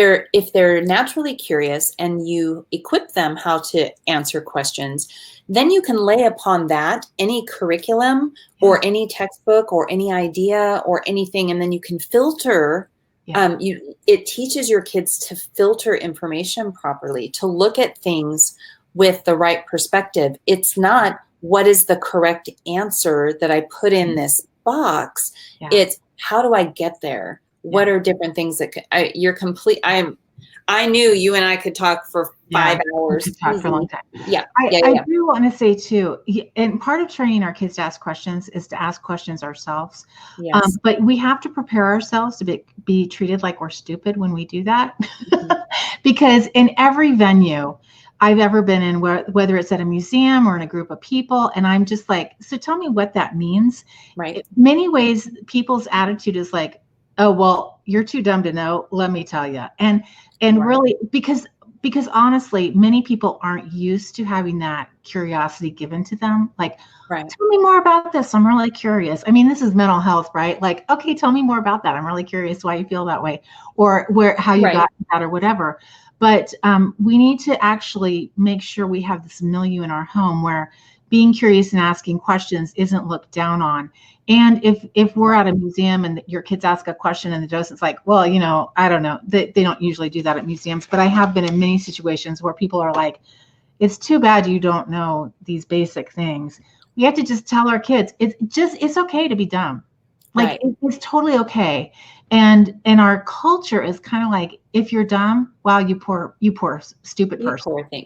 [SPEAKER 1] they're naturally curious and you equip them how to answer questions, then you can lay upon that any curriculum or any textbook or any idea or anything, and then you can filter. It teaches your kids to filter information properly, to look at things with the right perspective. It's not, what is the correct answer that I put in this box? It's, how do I get there? What are different things that I knew you and I could talk for 5 hours.
[SPEAKER 2] We could talk for a long time.
[SPEAKER 1] I
[SPEAKER 2] do want to say too, and part of training our kids to ask questions is to ask questions ourselves. But we have to prepare ourselves to be treated like we're stupid when we do that. Because in every venue I've ever been in, whether it's at a museum or in a group of people, and I'm just like, so tell me what that means. In many ways, people's attitude is like, oh, well, you're too dumb to know. Let me tell you. And really, because honestly, many people aren't used to having that curiosity given to them. Like, tell me more about this. I'm really curious. I mean, this is mental health, right? Like, okay, tell me more about that. I'm really curious why you feel that way, or how you got that, or whatever. But we need to actually make sure we have this milieu in our home where being curious and asking questions isn't looked down on. And if we're at a museum and your kids ask a question and the docent's like, well, I don't know. They don't usually do that at museums, but I have been in many situations where people are like, it's too bad you don't know these basic things. We have to just tell our kids, it's okay to be dumb. Like, it's totally okay. And our culture is kind of like, if you're dumb, wow, you poor stupid person.
[SPEAKER 1] Poor thing.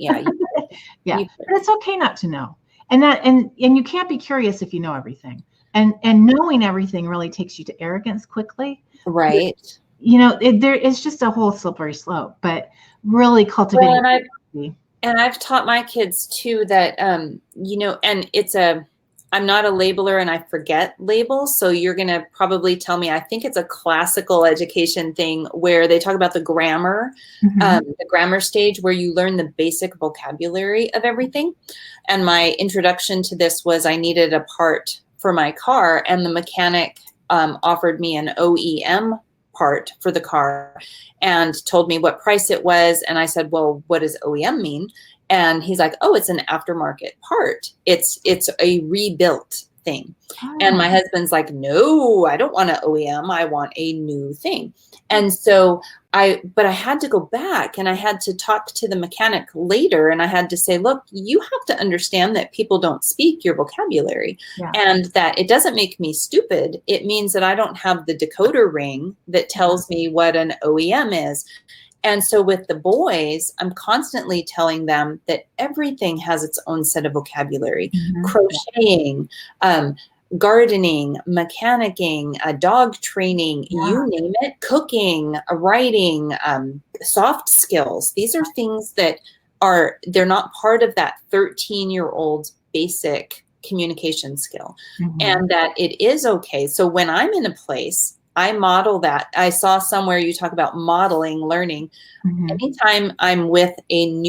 [SPEAKER 2] But it's okay not to know. And you can't be curious if you know everything. And knowing everything really takes you to arrogance quickly.
[SPEAKER 1] Right.
[SPEAKER 2] It's just a whole slippery slope, but really cultivating.
[SPEAKER 1] And I've taught my kids too that, you know, and I'm not a labeler and I forget labels. So you're going to probably tell me, I think it's a classical education thing where they talk about the grammar stage where you learn the basic vocabulary of everything. And my introduction to this was I needed a part for my car, and the mechanic offered me an OEM part for the car and told me what price it was. And I said, well, what does OEM mean? And he's like, oh, it's an aftermarket part. It's a rebuilt thing.
[SPEAKER 2] Oh.
[SPEAKER 1] And my husband's like, no, I don't want an OEM. I want a new thing. And so but I had to go back and I had to talk to the mechanic later, and I had to say, look, you have to understand that people don't speak your vocabulary, and that it doesn't make me stupid. It means that I don't have the decoder ring that tells me what an OEM is. And so with the boys, I'm constantly telling them that everything has its own set of vocabulary. Crocheting, gardening, mechanicking, dog training, you name it, cooking, writing, soft skills. These are things that they're not part of that 13-year-old basic communication skill, and that it is okay. So when I'm in a place, I model that. I saw somewhere you talk about modeling learning. Anytime I'm with in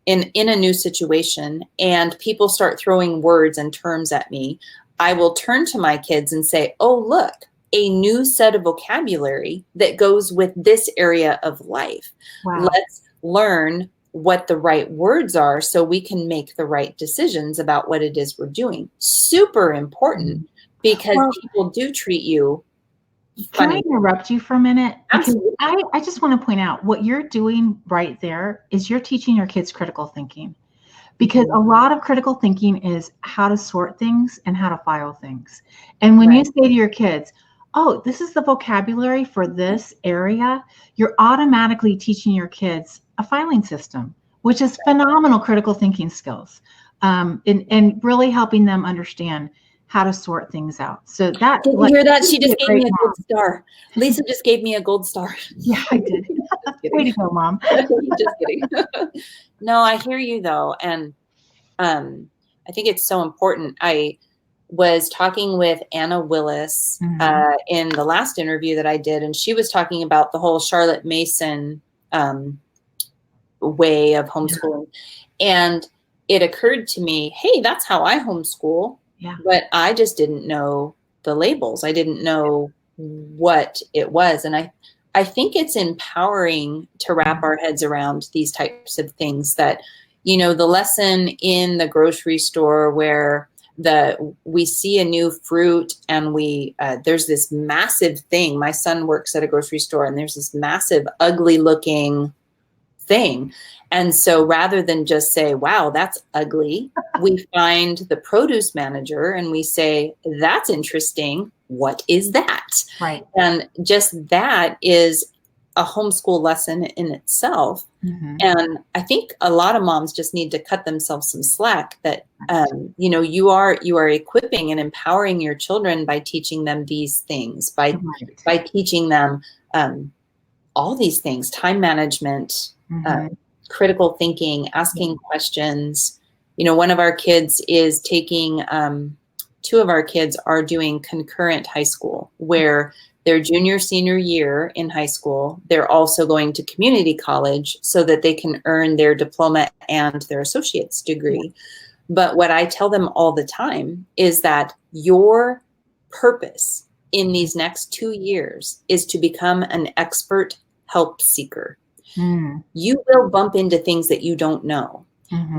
[SPEAKER 1] a new situation and people start throwing words and terms at me, I will turn to my kids and say, oh, look, a new set of vocabulary that goes with this area of life. Let's learn what the right words are so we can make the right decisions about what it is we're doing. Super important, because people do treat you funny.
[SPEAKER 2] Can I interrupt you for a minute?
[SPEAKER 1] Absolutely.
[SPEAKER 2] Because I just want to point out what you're doing right there is you're teaching your kids critical thinking. Because a lot of critical thinking is how to sort things and how to file things. And when you say to your kids, oh, this is the vocabulary for this area, you're automatically teaching your kids a filing system, which is phenomenal critical thinking skills, and really helping them understand how to sort things out. So that,
[SPEAKER 1] did you hear that? She just gave me a gold star. Lisa just gave me a gold star.
[SPEAKER 2] Yeah, I did. Way to go, Mom.
[SPEAKER 1] Just kidding. No, I hear you though. And I think it's so important. I was talking with Anna Willis in the last interview that I did, and she was talking about the whole Charlotte Mason way of homeschooling. And it occurred to me, hey, that's how I homeschool. But I just didn't know the labels. I didn't know what it was. And I think it's empowering to wrap our heads around these types of things, that, you know, the lesson in the grocery store where we see a new fruit and there's this massive thing. My son works at a grocery store, and there's this massive, ugly looking thing. And so rather than just say, wow, that's ugly, we find the produce manager and we say, that's interesting. What is that?
[SPEAKER 2] Right.
[SPEAKER 1] And just that is a homeschool lesson in itself. And I think a lot of moms just need to cut themselves some slack, that, you know, you are equipping and empowering your children by teaching them these things, by teaching them all these things, time management, critical thinking, asking questions. You know, one of our kids is taking, two of our kids are doing concurrent high school, where their junior, senior year in high school, they're also going to community college so that they can earn their diploma and their associate's degree. But what I tell them all the time is that your purpose in these next 2 years is to become an expert help seeker. You will bump into things that you don't know,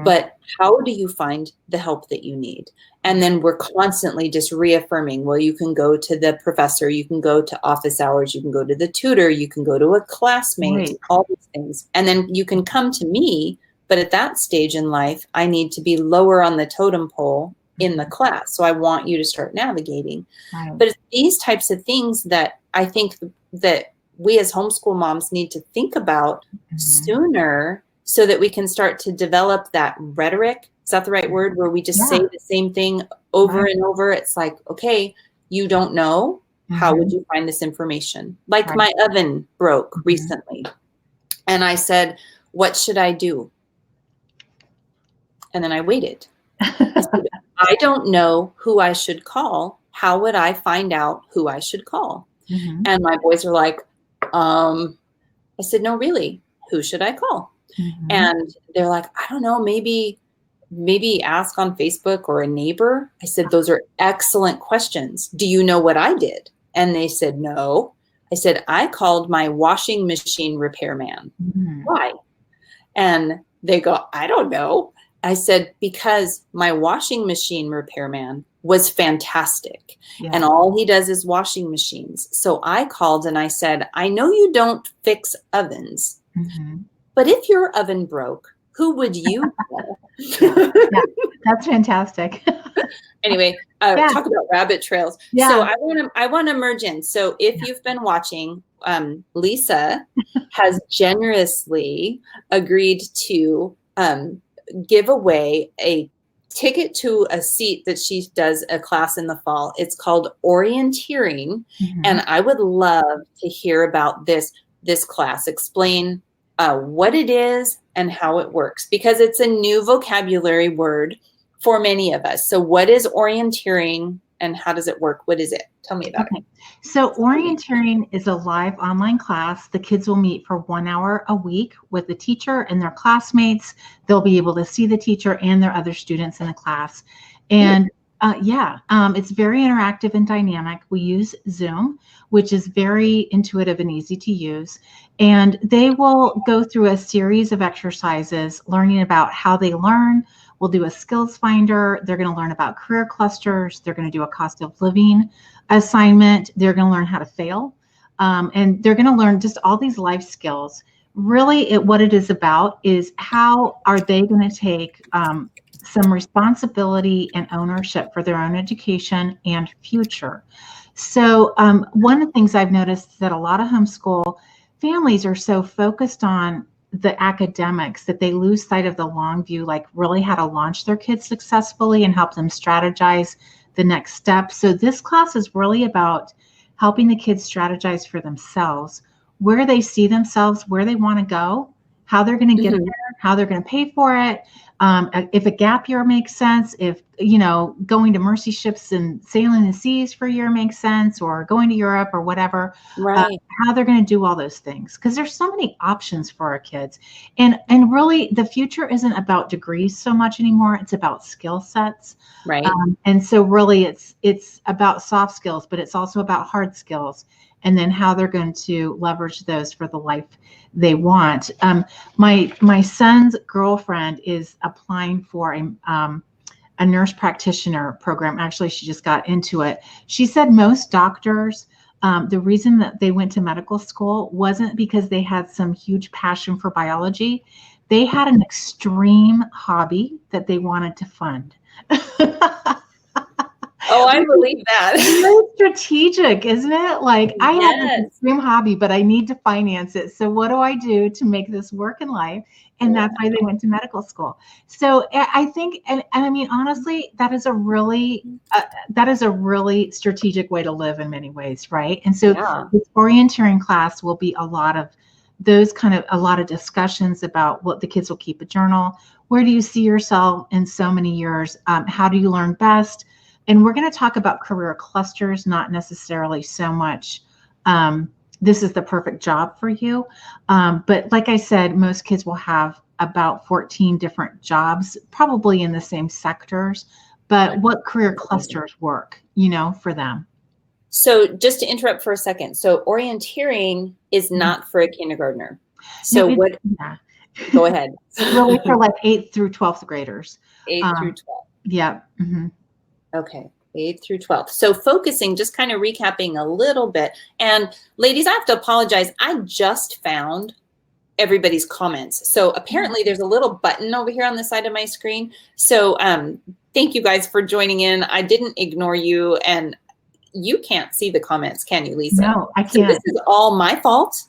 [SPEAKER 1] but how do you find the help that you need? And then we're constantly just reaffirming, well, you can go to the professor, you can go to office hours, you can go to the tutor, you can go to a classmate, all these things. And then you can come to me, but at that stage in life, I need to be lower on the totem pole in the class. So I want you to start navigating. But it's these types of things that I think that we as homeschool moms need to think about sooner, so that we can start to develop that rhetoric. Is that the right word? Where we just say the same thing over and over. It's like, okay, you don't know. How would you find this information? Like my oven broke recently. And I said, what should I do? And then I waited. I said, I don't know who I should call. How would I find out who I should call?
[SPEAKER 2] Mm-hmm.
[SPEAKER 1] And my boys are like, I said, no, really, who should I call?
[SPEAKER 2] Mm-hmm.
[SPEAKER 1] And they're like, I don't know, maybe ask on Facebook or a neighbor. I said, those are excellent questions. Do you know what I did? And they said, no. I said, I called my washing machine repairman.
[SPEAKER 2] Mm-hmm.
[SPEAKER 1] Why? And they go, I don't know. I said, because my washing machine repairman was fantastic.
[SPEAKER 2] Yeah.
[SPEAKER 1] And all he does is washing machines. So I called and I said, I know you don't fix ovens,
[SPEAKER 2] Mm-hmm.
[SPEAKER 1] but if your oven broke, who would you call?
[SPEAKER 2] Yeah, that's fantastic.
[SPEAKER 1] Anyway,
[SPEAKER 2] Yeah.
[SPEAKER 1] talk about rabbit trails.
[SPEAKER 2] Yeah.
[SPEAKER 1] So I want to merge in. So if you've been watching, Lisa has generously agreed to give away a ticket to a seat that she does a class in the fall. It's called Orienteering,
[SPEAKER 2] Mm-hmm.
[SPEAKER 1] and I would love to hear about this class. Explain what it is and how it works, because it's a new vocabulary word for many of us. So what is orienteering and how does it work? What is it? Tell me about it.
[SPEAKER 2] So orienteering is a live online class. The kids will meet for 1 hour a week with the teacher and their classmates. They'll be able to see the teacher and their other students in the class. And it's very interactive and dynamic. We use Zoom, which is very intuitive and easy to use. And they will go through a series of exercises, learning about how they learn. We'll do a skills finder. They're going to learn about career clusters. They're going to do a cost of living assignment. They're going to learn how to fail. And they're going to learn just all these life skills. Really, what it is about is how are they going to take some responsibility and ownership for their own education and future. So one of the things I've noticed is that a lot of homeschool families are so focused on the academics that they lose sight of the long view, like really how to launch their kids successfully and help them strategize the next step. So this class is really about helping the kids strategize for themselves, where they see themselves, where they want to go, how they're going to get there, how they're going to pay for it. If a gap year makes sense, if, going to mercy ships and sailing the seas for a year makes sense, or going to Europe or whatever,
[SPEAKER 1] Right.
[SPEAKER 2] how they're going to do all those things. Because there's so many options for our kids. And really, the future isn't about degrees so much anymore. It's about skill sets.
[SPEAKER 1] Right.
[SPEAKER 2] And so really, it's about soft skills, but it's also about hard skills, and then how they're going to leverage those for the life they want. My son's girlfriend is applying for a nurse practitioner program. Actually, she just got into it. She said most doctors, the reason that they went to medical school wasn't because they had some huge passion for biology. They had an extreme hobby that they wanted to fund.
[SPEAKER 1] Oh, I believe that.
[SPEAKER 2] Very strategic, isn't it? Like, I have
[SPEAKER 1] Yes.
[SPEAKER 2] an extreme hobby, but I need to finance it. So what do I do to make this work in life? And that's why they went to medical school. So I think, and I mean, honestly, that is a really strategic way to live in many ways, right? And so this orienteering class will be a lot of discussions about what the kids will keep a journal. Where do you see yourself in so many years? How do you learn best? And we're going to talk about career clusters, not necessarily so much this is the perfect job for you. But like I said, most kids will have about 14 different jobs, probably in the same sectors. But what career clusters work, for them?
[SPEAKER 1] So just to interrupt for a second. So orienteering is not for a kindergartner. So
[SPEAKER 2] No,
[SPEAKER 1] what? Yeah. Go ahead.
[SPEAKER 2] Really for like 8th through 12th graders.
[SPEAKER 1] 8th through 12th.
[SPEAKER 2] Yeah. Mm-hmm.
[SPEAKER 1] Okay. 8th through 12th. So focusing, just kind of recapping a little bit. And ladies, I have to apologize. I just found everybody's comments. So apparently there's a little button over here on the side of my screen. So thank you guys for joining in. I didn't ignore you, and you can't see the comments, can you, Lisa?
[SPEAKER 2] No, I can't.
[SPEAKER 1] So this is all my fault.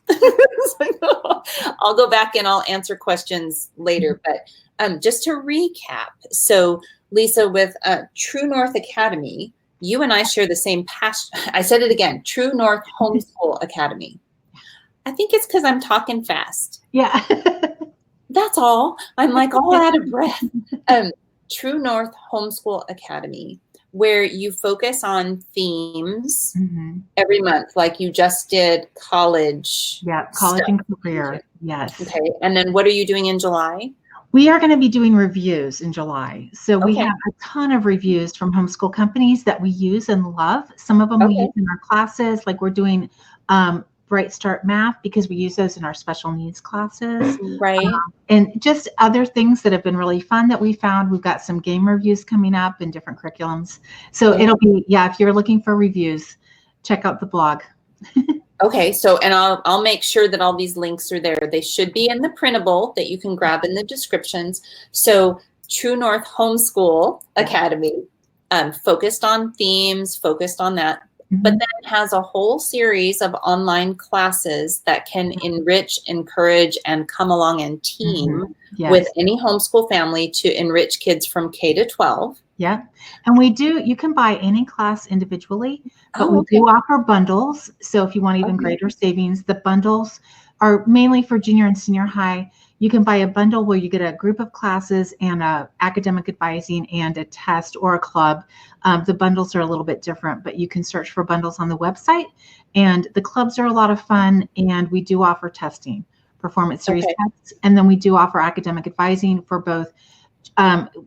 [SPEAKER 1] I'll go back and I'll answer questions later. But just to recap, so Lisa, with True North Academy, you and I share the same passion. I said it again, True North Homeschool Academy. I think it's because I'm talking fast.
[SPEAKER 2] Yeah.
[SPEAKER 1] That's all. I'm like all out of breath. True North Homeschool Academy, where you focus on themes every month, like you just did college.
[SPEAKER 2] Yeah, college and career. Yes.
[SPEAKER 1] Okay. And then what are you doing in July?
[SPEAKER 2] We are going to be doing reviews in July. So we have a ton of reviews from homeschool companies that we use and love. Some of them we use in our classes, like we're doing Bright Start Math because we use those in our special needs classes.
[SPEAKER 1] Right.
[SPEAKER 2] And just other things that have been really fun that we found. We've got some game reviews coming up in different curriculums. So it'll be, if you're looking for reviews, check out the blog.
[SPEAKER 1] Okay, so, and I'll make sure that all these links are there. They should be in the printable that you can grab in the descriptions. So True North Homeschool Academy, focused on themes, focused on that, but then it has a whole series of online classes that can enrich, encourage, and come along and team with any homeschool family to enrich kids from K to 12.
[SPEAKER 2] Yeah. And you can buy any class individually, but we do offer bundles. So if you want even greater savings, the bundles are mainly for junior and senior high. You can buy a bundle where you get a group of classes and academic advising and a test or a club. The bundles are a little bit different, but you can search for bundles on the website. And the clubs are a lot of fun. And we do offer testing, performance series tests. And then we do offer academic advising for both.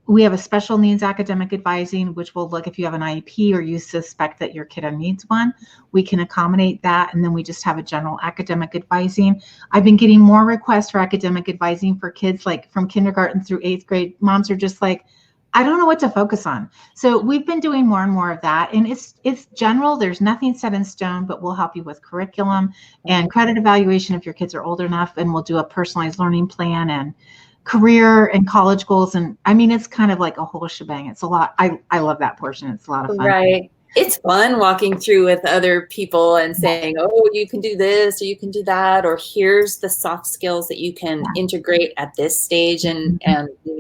[SPEAKER 2] We have a special needs academic advising, which will look if you have an IEP or you suspect that your kiddo needs one, we can accommodate that. And then we just have a general academic advising. I've been getting more requests for academic advising for kids like from kindergarten through 8th grade. Moms are just like, I don't know what to focus on. So we've been doing more and more of that. And it's general. There's nothing set in stone, but we'll help you with curriculum and credit evaluation if your kids are old enough. And we'll do a personalized learning plan and career and college goals. And I mean, it's kind of like a whole shebang. It's a lot. I love that portion. It's a lot of fun.
[SPEAKER 1] Right. It's fun walking through with other people and saying, oh, you can do this, or you can do that, or here's the soft skills that you can integrate at this stage. And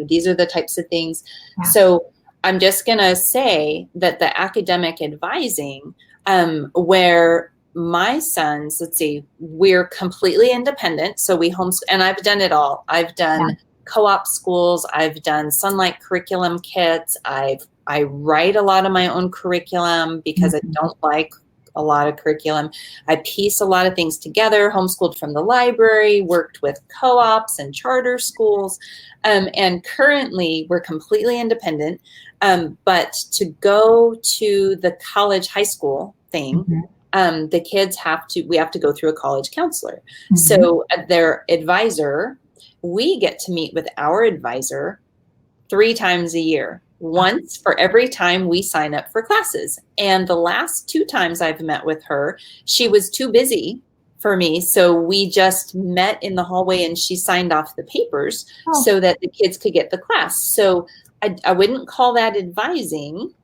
[SPEAKER 1] these are the types of things. So I'm just going to say that the academic advising, where my sons, let's see, we're completely independent. So we homeschool, and I've done it all. I've done co-op schools. I've done Sunlight curriculum kits. I write a lot of my own curriculum because I don't like a lot of curriculum. I piece a lot of things together, homeschooled from the library, worked with co-ops and charter schools. And currently we're completely independent. But to go to the college, high school thing, the kids we have to go through a college counselor. So their advisor, we get to meet with our advisor 3 times a year, once for every time we sign up for classes. And the last 2 times I've met with her, she was too busy for me. So we just met in the hallway and she signed off the papers so that the kids could get the class. So I wouldn't call that advising.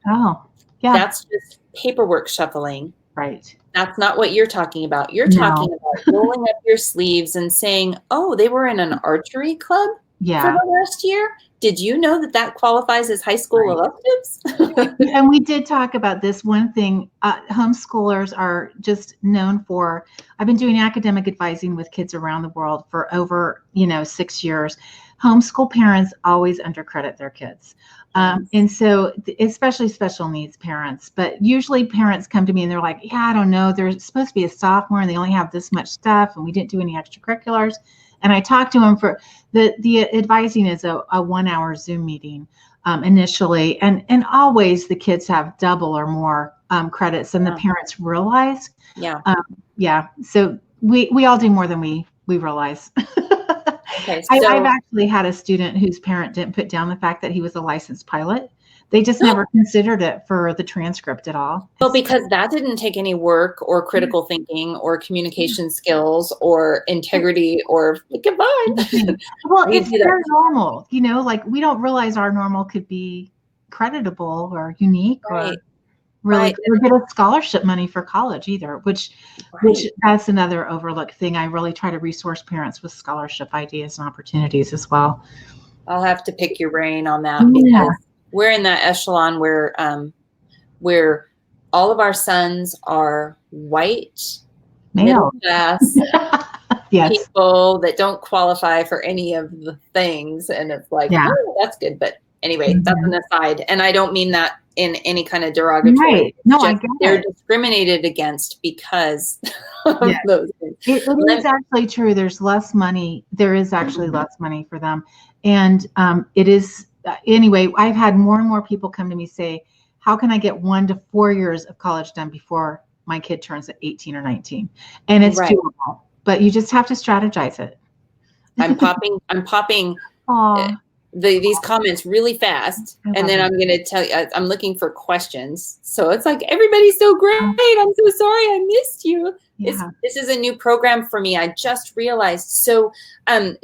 [SPEAKER 1] That's just paperwork shuffling.
[SPEAKER 2] Right.
[SPEAKER 1] That's not what you're talking about. You're talking about rolling up your sleeves and saying, oh, they were in an archery club for the last year. Did you know that qualifies as high school electives?
[SPEAKER 2] And we did talk about this one thing. Homeschoolers are just known for, I've been doing academic advising with kids around the world for over, 6 years. Homeschool parents always undercredit their kids. And so especially special needs parents, but usually parents come to me and they're like, I don't know, they're supposed to be a sophomore and they only have this much stuff and we didn't do any extracurriculars. And I talked to them for the advising is a 1-hour Zoom meeting initially. And always the kids have double or more credits than the parents realize. So we all do more than we realize.
[SPEAKER 1] Okay,
[SPEAKER 2] I've actually had a student whose parent didn't put down the fact that he was a licensed pilot. They just never considered it for the transcript at all.
[SPEAKER 1] Well, because that didn't take any work or critical thinking or communication skills or integrity or goodbye.
[SPEAKER 2] Well, it's very normal, like we don't realize our normal could be creditable or unique or really or get a scholarship money for college either, which that's another overlooked thing. I really try to resource parents with scholarship ideas and opportunities as well.
[SPEAKER 1] I'll have to pick your brain on that because we're in that echelon where all of our sons are white, middle class,
[SPEAKER 2] Yes.
[SPEAKER 1] people that don't qualify for any of the things. And it's like,
[SPEAKER 2] Yeah.
[SPEAKER 1] oh, that's good. But anyway, that's
[SPEAKER 2] Mhm.
[SPEAKER 1] an aside. And I don't mean that in any kind of derogatory.
[SPEAKER 2] Right. No, I
[SPEAKER 1] Just
[SPEAKER 2] get
[SPEAKER 1] they're
[SPEAKER 2] it.
[SPEAKER 1] discriminated against because of
[SPEAKER 2] Yes.
[SPEAKER 1] those things.
[SPEAKER 2] It is actually true. There's less money. There is actually less money for them. And it is, anyway, I've had more and more people come to me say, how can I get 1 to 4 years of college done before my kid turns 18 or 19? And it's
[SPEAKER 1] Right.
[SPEAKER 2] doable, but you just have to strategize it.
[SPEAKER 1] I'm popping
[SPEAKER 2] Aw,
[SPEAKER 1] these comments really fast,
[SPEAKER 2] I
[SPEAKER 1] and
[SPEAKER 2] love
[SPEAKER 1] then
[SPEAKER 2] it.
[SPEAKER 1] I'm going to tell you, I'm looking for questions. So it's like, everybody's so great. I'm so sorry I missed you.
[SPEAKER 2] Yeah.
[SPEAKER 1] This is a new program for me. I just realized. So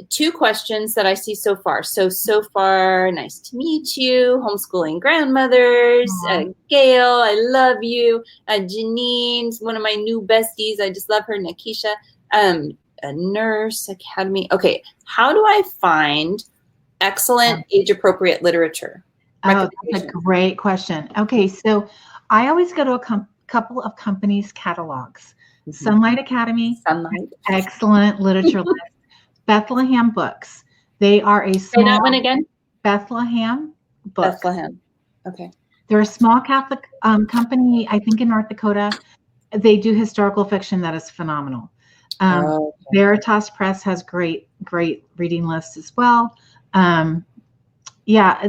[SPEAKER 1] 2 questions that I see so far. So far, nice to meet you. Homeschooling grandmothers.
[SPEAKER 2] Aw.
[SPEAKER 1] Gail, I love you. Janine's one of my new besties. I just love her. Nakisha, a nurse academy. Okay. How do I find excellent age-appropriate literature?
[SPEAKER 2] Oh, that's a great question. Okay, so I always go to a couple of companies' catalogs. Sunlight Academy,
[SPEAKER 1] Sunlight.
[SPEAKER 2] excellent literature list. Bethlehem Books. They are a
[SPEAKER 1] Say that
[SPEAKER 2] small
[SPEAKER 1] one again.
[SPEAKER 2] Bethlehem Books.
[SPEAKER 1] Bethlehem. Okay.
[SPEAKER 2] They're a small Catholic company, I think in North Dakota. They do historical fiction that is phenomenal.
[SPEAKER 1] Okay.
[SPEAKER 2] Veritas Press has great reading lists as well. Yeah,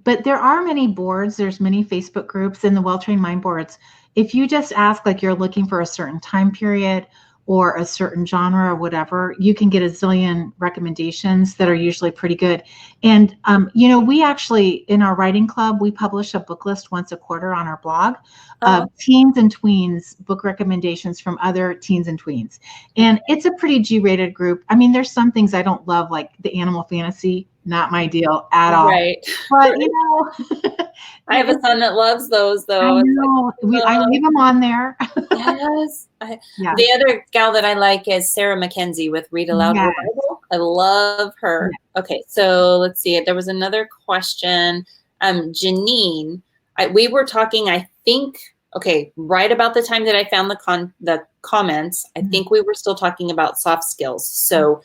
[SPEAKER 2] but there are many boards. There's many Facebook groups in the Well-Trained Mind boards. If you just ask, like you're looking for a certain time period or a certain genre or whatever, you can get a zillion recommendations that are usually pretty good. And, we actually, in our writing club, we publish a book list once a quarter on our blog of teens and tweens book recommendations from other teens and tweens. And it's a pretty G-rated group. I mean, there's some things I don't love, like the animal fantasy, not my deal at all.
[SPEAKER 1] Right.
[SPEAKER 2] But,
[SPEAKER 1] I have a son that loves those, though.
[SPEAKER 2] I know. I leave them on there.
[SPEAKER 1] Yes.
[SPEAKER 2] Yeah.
[SPEAKER 1] The other gal that I like is Sarah Mackenzie with Read Aloud
[SPEAKER 2] Yes.
[SPEAKER 1] Revival. I love her.
[SPEAKER 2] Yeah.
[SPEAKER 1] Okay, so let's see. There was another question. Janine, we were talking, I think, okay, right about the time that I found the comments, I think we were still talking about soft skills. So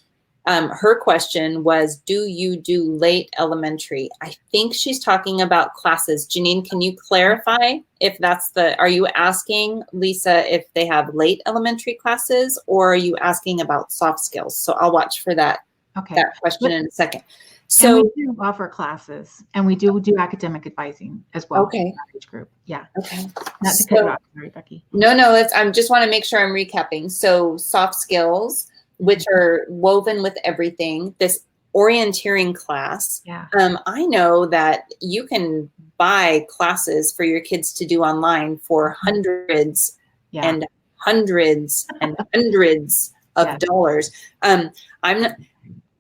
[SPEAKER 1] her question was, do you do late elementary? I think she's talking about classes. Janine, can you clarify if that's are you asking, Lisa, if they have late elementary classes, or are you asking about soft skills? So I'll watch for that question in a second. So
[SPEAKER 2] and we do offer classes, and we do academic advising as well.
[SPEAKER 1] Okay.
[SPEAKER 2] Age group. Yeah.
[SPEAKER 1] Okay.
[SPEAKER 2] Not to cut you off, sorry, Becky.
[SPEAKER 1] No, I just want to make sure I'm recapping. So soft skills, which are woven with everything, this orienteering class.
[SPEAKER 2] Yeah.
[SPEAKER 1] I know that you can buy classes for your kids to do online for hundreds and hundreds and hundreds of dollars.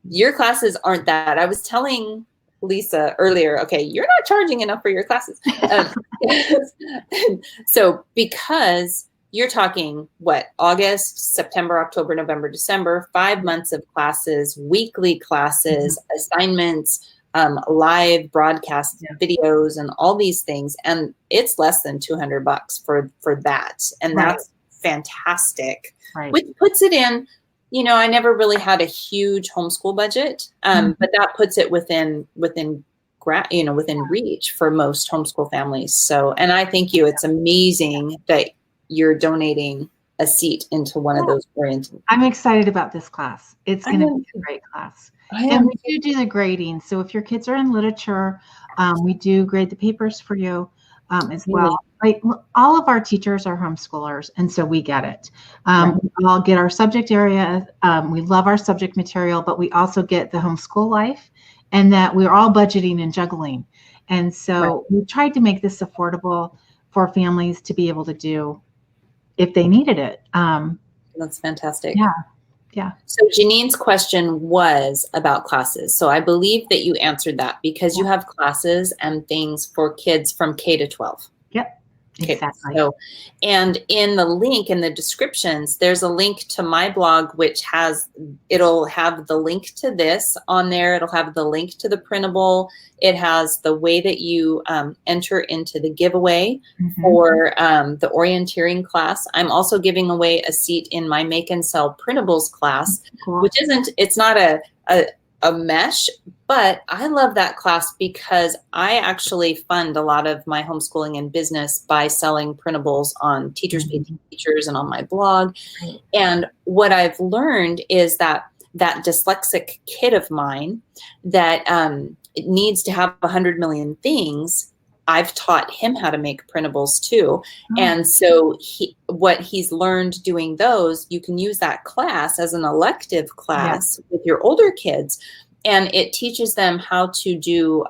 [SPEAKER 1] Your classes aren't that. I was telling Lisa earlier, okay, you're not charging enough for your classes. So because you're talking August, September, October, November, December, 5 months of classes, weekly classes, assignments, live broadcast videos, and all these things. And it's less than $200 for that. And that's fantastic, which puts it in, I never really had a huge homeschool budget, but that puts it within reach for most homeschool families. So, and I thank you. It's amazing that you're donating a seat into one of those oriented.
[SPEAKER 2] I'm excited about this class. It's going to be a great class. And we do the grading. So if your kids are in literature, we do grade the papers for you as well. Like, all of our teachers are homeschoolers, and so we get it. We all get our subject area. We love our subject material, but we also get the homeschool life, and that we're all budgeting and juggling. And so we tried to make this affordable for families to be able to do if they needed it.
[SPEAKER 1] That's fantastic.
[SPEAKER 2] Yeah.
[SPEAKER 1] So Janine's question was about classes. So I believe that you answered that because you have classes and things for kids from K to 12.
[SPEAKER 2] Yep.
[SPEAKER 1] Okay,
[SPEAKER 2] Exactly.
[SPEAKER 1] so, and in the link in the descriptions, there's a link to my blog, which it'll have the link to this on there. It'll have the link to the printable. It has the way that you enter into the giveaway for the orienteering class. I'm also giving away a seat in my Make and Sell printables class,
[SPEAKER 2] Cool.
[SPEAKER 1] which it's not a mesh, but I love that class because I actually fund a lot of my homeschooling and business by selling printables on Teachers Pay Teachers and on my blog.
[SPEAKER 2] Right.
[SPEAKER 1] And what I've learned is that dyslexic kid of mine that it needs to have 100 million things, I've taught him how to make printables too.
[SPEAKER 2] Oh.
[SPEAKER 1] And so what he's learned doing those, you can use that class as an elective class with your older kids. And it teaches them how to do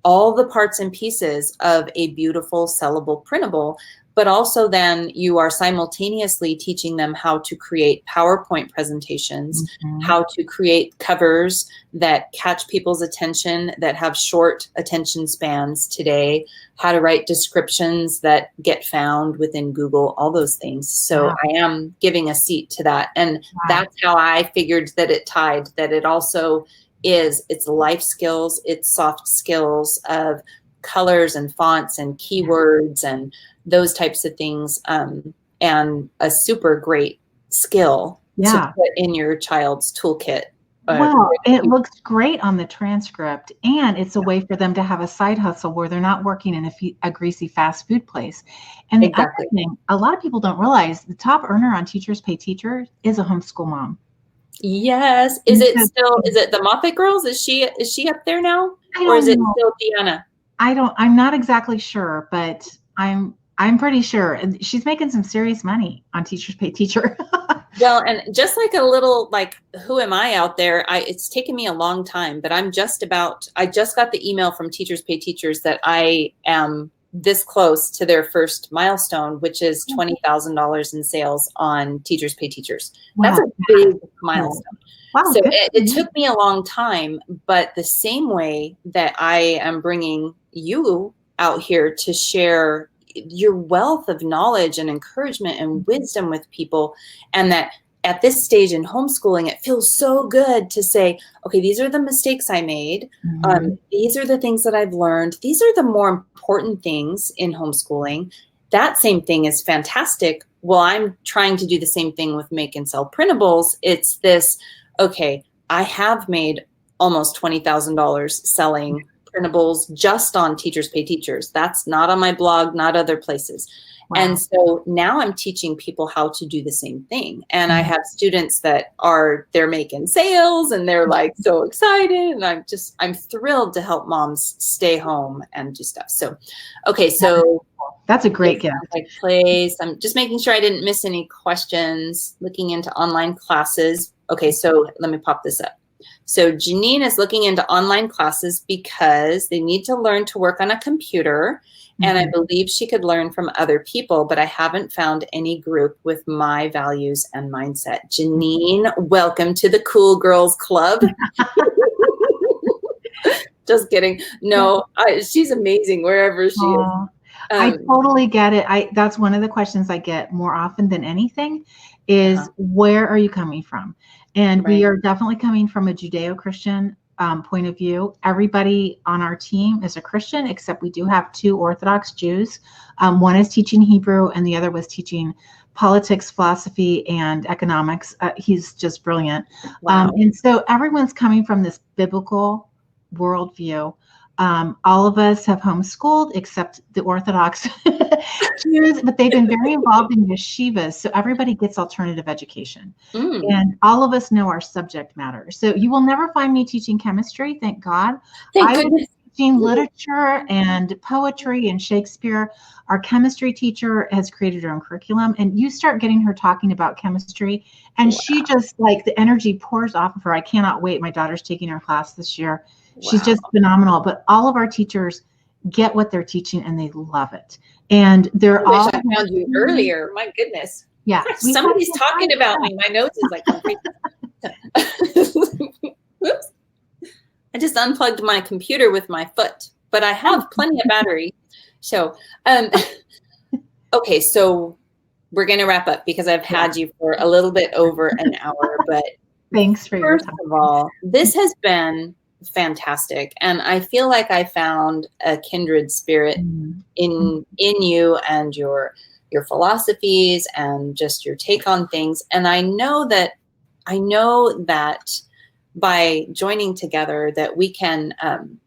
[SPEAKER 1] all the parts and pieces of a beautiful sellable printable. But also then you are simultaneously teaching them how to create PowerPoint presentations, how to create covers that catch people's attention, that have short attention spans today, how to write descriptions that get found within Google, all those things. So I am giving a seat to that. And that's how I figured that it tied, that it also it's life skills, it's soft skills of colors and fonts and keywords and those types of things, and a super great skill to put in your child's toolkit.
[SPEAKER 2] Well, it looks great on the transcript, and it's a way for them to have a side hustle where they're not working in a greasy fast food place. And the other thing, a lot of people don't realize, the top earner on Teachers Pay Teachers is a homeschool mom.
[SPEAKER 1] Yes. Is it the Moffat girls? Is she up there now? Or is it still Deanna?
[SPEAKER 2] I'm not exactly sure, but I'm pretty sure. And she's making some serious money on Teachers Pay Teacher.
[SPEAKER 1] Well, and just like a little, like, who am I out there? It's taken me a long time, but I just got the email from Teachers Pay Teachers that I am this close to their first milestone, which is $20,000 in sales on Teachers Pay Teachers. Wow. That's a big milestone. Wow, so it took me a long time, but the same way that I am bringing you out here to share your wealth of knowledge and encouragement and wisdom with people, and that at this stage in homeschooling, it feels so good to say, okay, these are the mistakes I made. These are the things that I've learned. These are the more important things in homeschooling. That same thing is fantastic. Well, I'm trying to do the same thing with Make and Sell printables. It's this, okay, I have made almost $20,000 selling printables just on Teachers Pay Teachers. That's not on my blog, not other places. Wow. And so now I'm teaching people how to do the same thing. And I have students that they're making sales and they're like so excited. And I'm thrilled to help moms stay home and do stuff. So, okay. So
[SPEAKER 2] that's a great gift.
[SPEAKER 1] Place. I'm just making sure I didn't miss any questions, looking into online classes. Okay. So let me pop this up. So Janine is looking into online classes because they need to learn to work on a computer. And I believe she could learn from other people, but I haven't found any group with my values and mindset. Janine, welcome to the Cool Girls Club. Just kidding. No, she's amazing wherever she is.
[SPEAKER 2] I totally get it. That's one of the questions I get more often than anything is, where are you coming from? And we are definitely coming from a Judeo-Christian point of view. Everybody on our team is a Christian, except we do have 2 Orthodox Jews. One is teaching Hebrew and the other was teaching politics, philosophy, and economics. He's just brilliant. Wow. And so everyone's coming from this biblical worldview. All of us have homeschooled except the Orthodox Jews, but they've been very involved in yeshivas. So everybody gets alternative education. And all of us know our subject matter. So you will never find me teaching chemistry, thank God.
[SPEAKER 1] Thank goodness.
[SPEAKER 2] Teaching literature and poetry and Shakespeare. Our chemistry teacher has created her own curriculum, and you start getting her talking about chemistry, and she just, like, the energy pours off of her. I cannot wait. My daughter's taking her class this year. She's just phenomenal. But all of our teachers get what they're teaching and they love it. And they're all.
[SPEAKER 1] I found you earlier. My goodness.
[SPEAKER 2] Yeah.
[SPEAKER 1] Somebody's talking about me. My nose is like. Whoops. I just unplugged my computer with my foot, but I have plenty of battery. So, Okay, so we're going to wrap up because I've had you for a little bit over an hour, but
[SPEAKER 2] Thanks for your
[SPEAKER 1] first
[SPEAKER 2] time.
[SPEAKER 1] of all, this has been fantastic. And I feel like I found a kindred spirit in you and your philosophies and just your take on things. And I know that by joining together that we can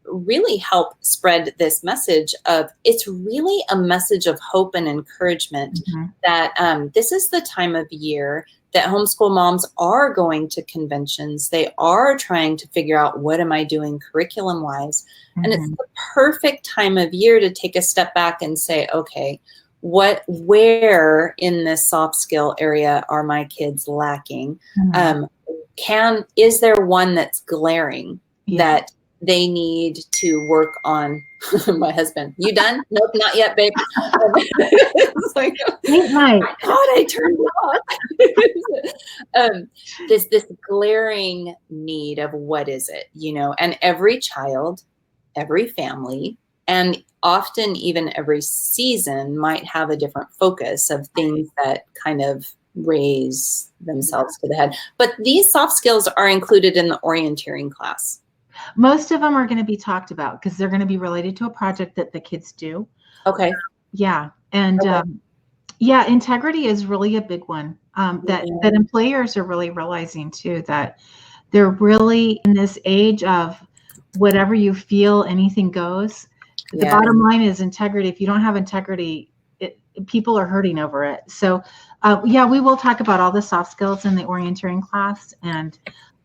[SPEAKER 1] really help spread this message of, it's really a message of hope and encouragement that this is the time of year that homeschool moms are going to conventions. They are trying to figure out, what am I doing curriculum wise? And it's the perfect time of year to take a step back and say, okay, where in this soft skill area are my kids lacking? Is there one that's glaring that they need to work on? My husband, you done? Nope, not yet, babe. It's like, God, I turned it off. This glaring need of, what is it, and every child, every family, and often even every season might have a different focus of things that kind of raise themselves to the head. But these soft skills are included in the orienteering class.
[SPEAKER 2] Most of them are going to be talked about because they're going to be related to a project that the kids do.
[SPEAKER 1] Okay.
[SPEAKER 2] Yeah. And integrity is really a big one that employers are really realizing too, that they're really in this age of whatever you feel, anything goes. The bottom line is integrity. If you don't have integrity, people are hurting over it. So we will talk about all the soft skills in the orienteering class, and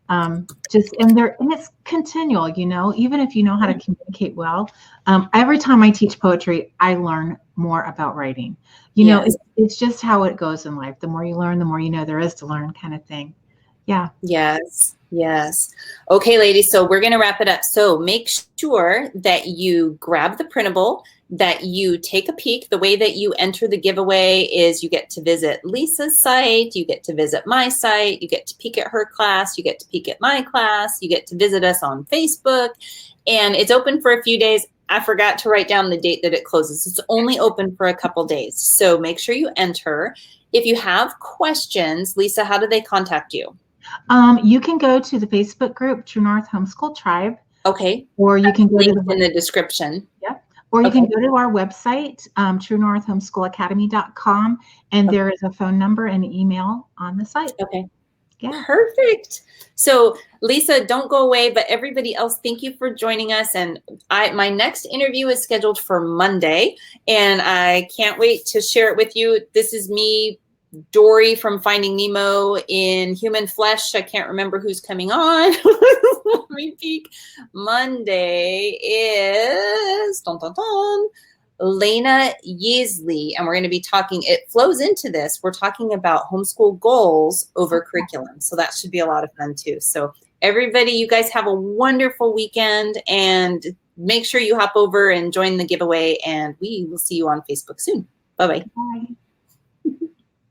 [SPEAKER 2] it's continual, even if you know how to communicate well. Every time I teach poetry, I learn more about writing. It's just how it goes in life. The more you learn, the more you know there is to learn, kind of thing. Yeah.
[SPEAKER 1] Yes. Okay, ladies, so we're going to wrap it up. So make sure that you grab the printable, that you take a peek. The way that you enter the giveaway is you get to visit Lisa's site, you get to visit my site, you get to peek at her class, you get to peek at my class, you get to visit us on Facebook, and it's open for a few days. I forgot to write down the date that it closes. It's only open for a couple days. So make sure you enter. If you have questions, Lisa, how do they contact you?
[SPEAKER 2] You can go to the Facebook group, True North Homeschool Tribe.
[SPEAKER 1] Okay.
[SPEAKER 2] Or you can go to
[SPEAKER 1] in the description.
[SPEAKER 2] Yeah. Or you can go to our website, truenorthhomeschoolacademy.com, and there is a phone number and email on the site.
[SPEAKER 1] Okay.
[SPEAKER 2] Yeah.
[SPEAKER 1] Perfect. So Lisa, don't go away, but everybody else, thank you for joining us. And my next interview is scheduled for Monday, and I can't wait to share it with you. This is me, Dory from Finding Nemo, in human flesh. I can't remember who's coming on. Let me peek. Monday is Lena Yeasley, and we're going to be talking, it flows into this, we're talking about homeschool goals over curriculum. So that should be a lot of fun too. So everybody, you guys have a wonderful weekend, and make sure you hop over and join the giveaway, and we will see you on Facebook soon. Bye-bye.
[SPEAKER 2] Bye.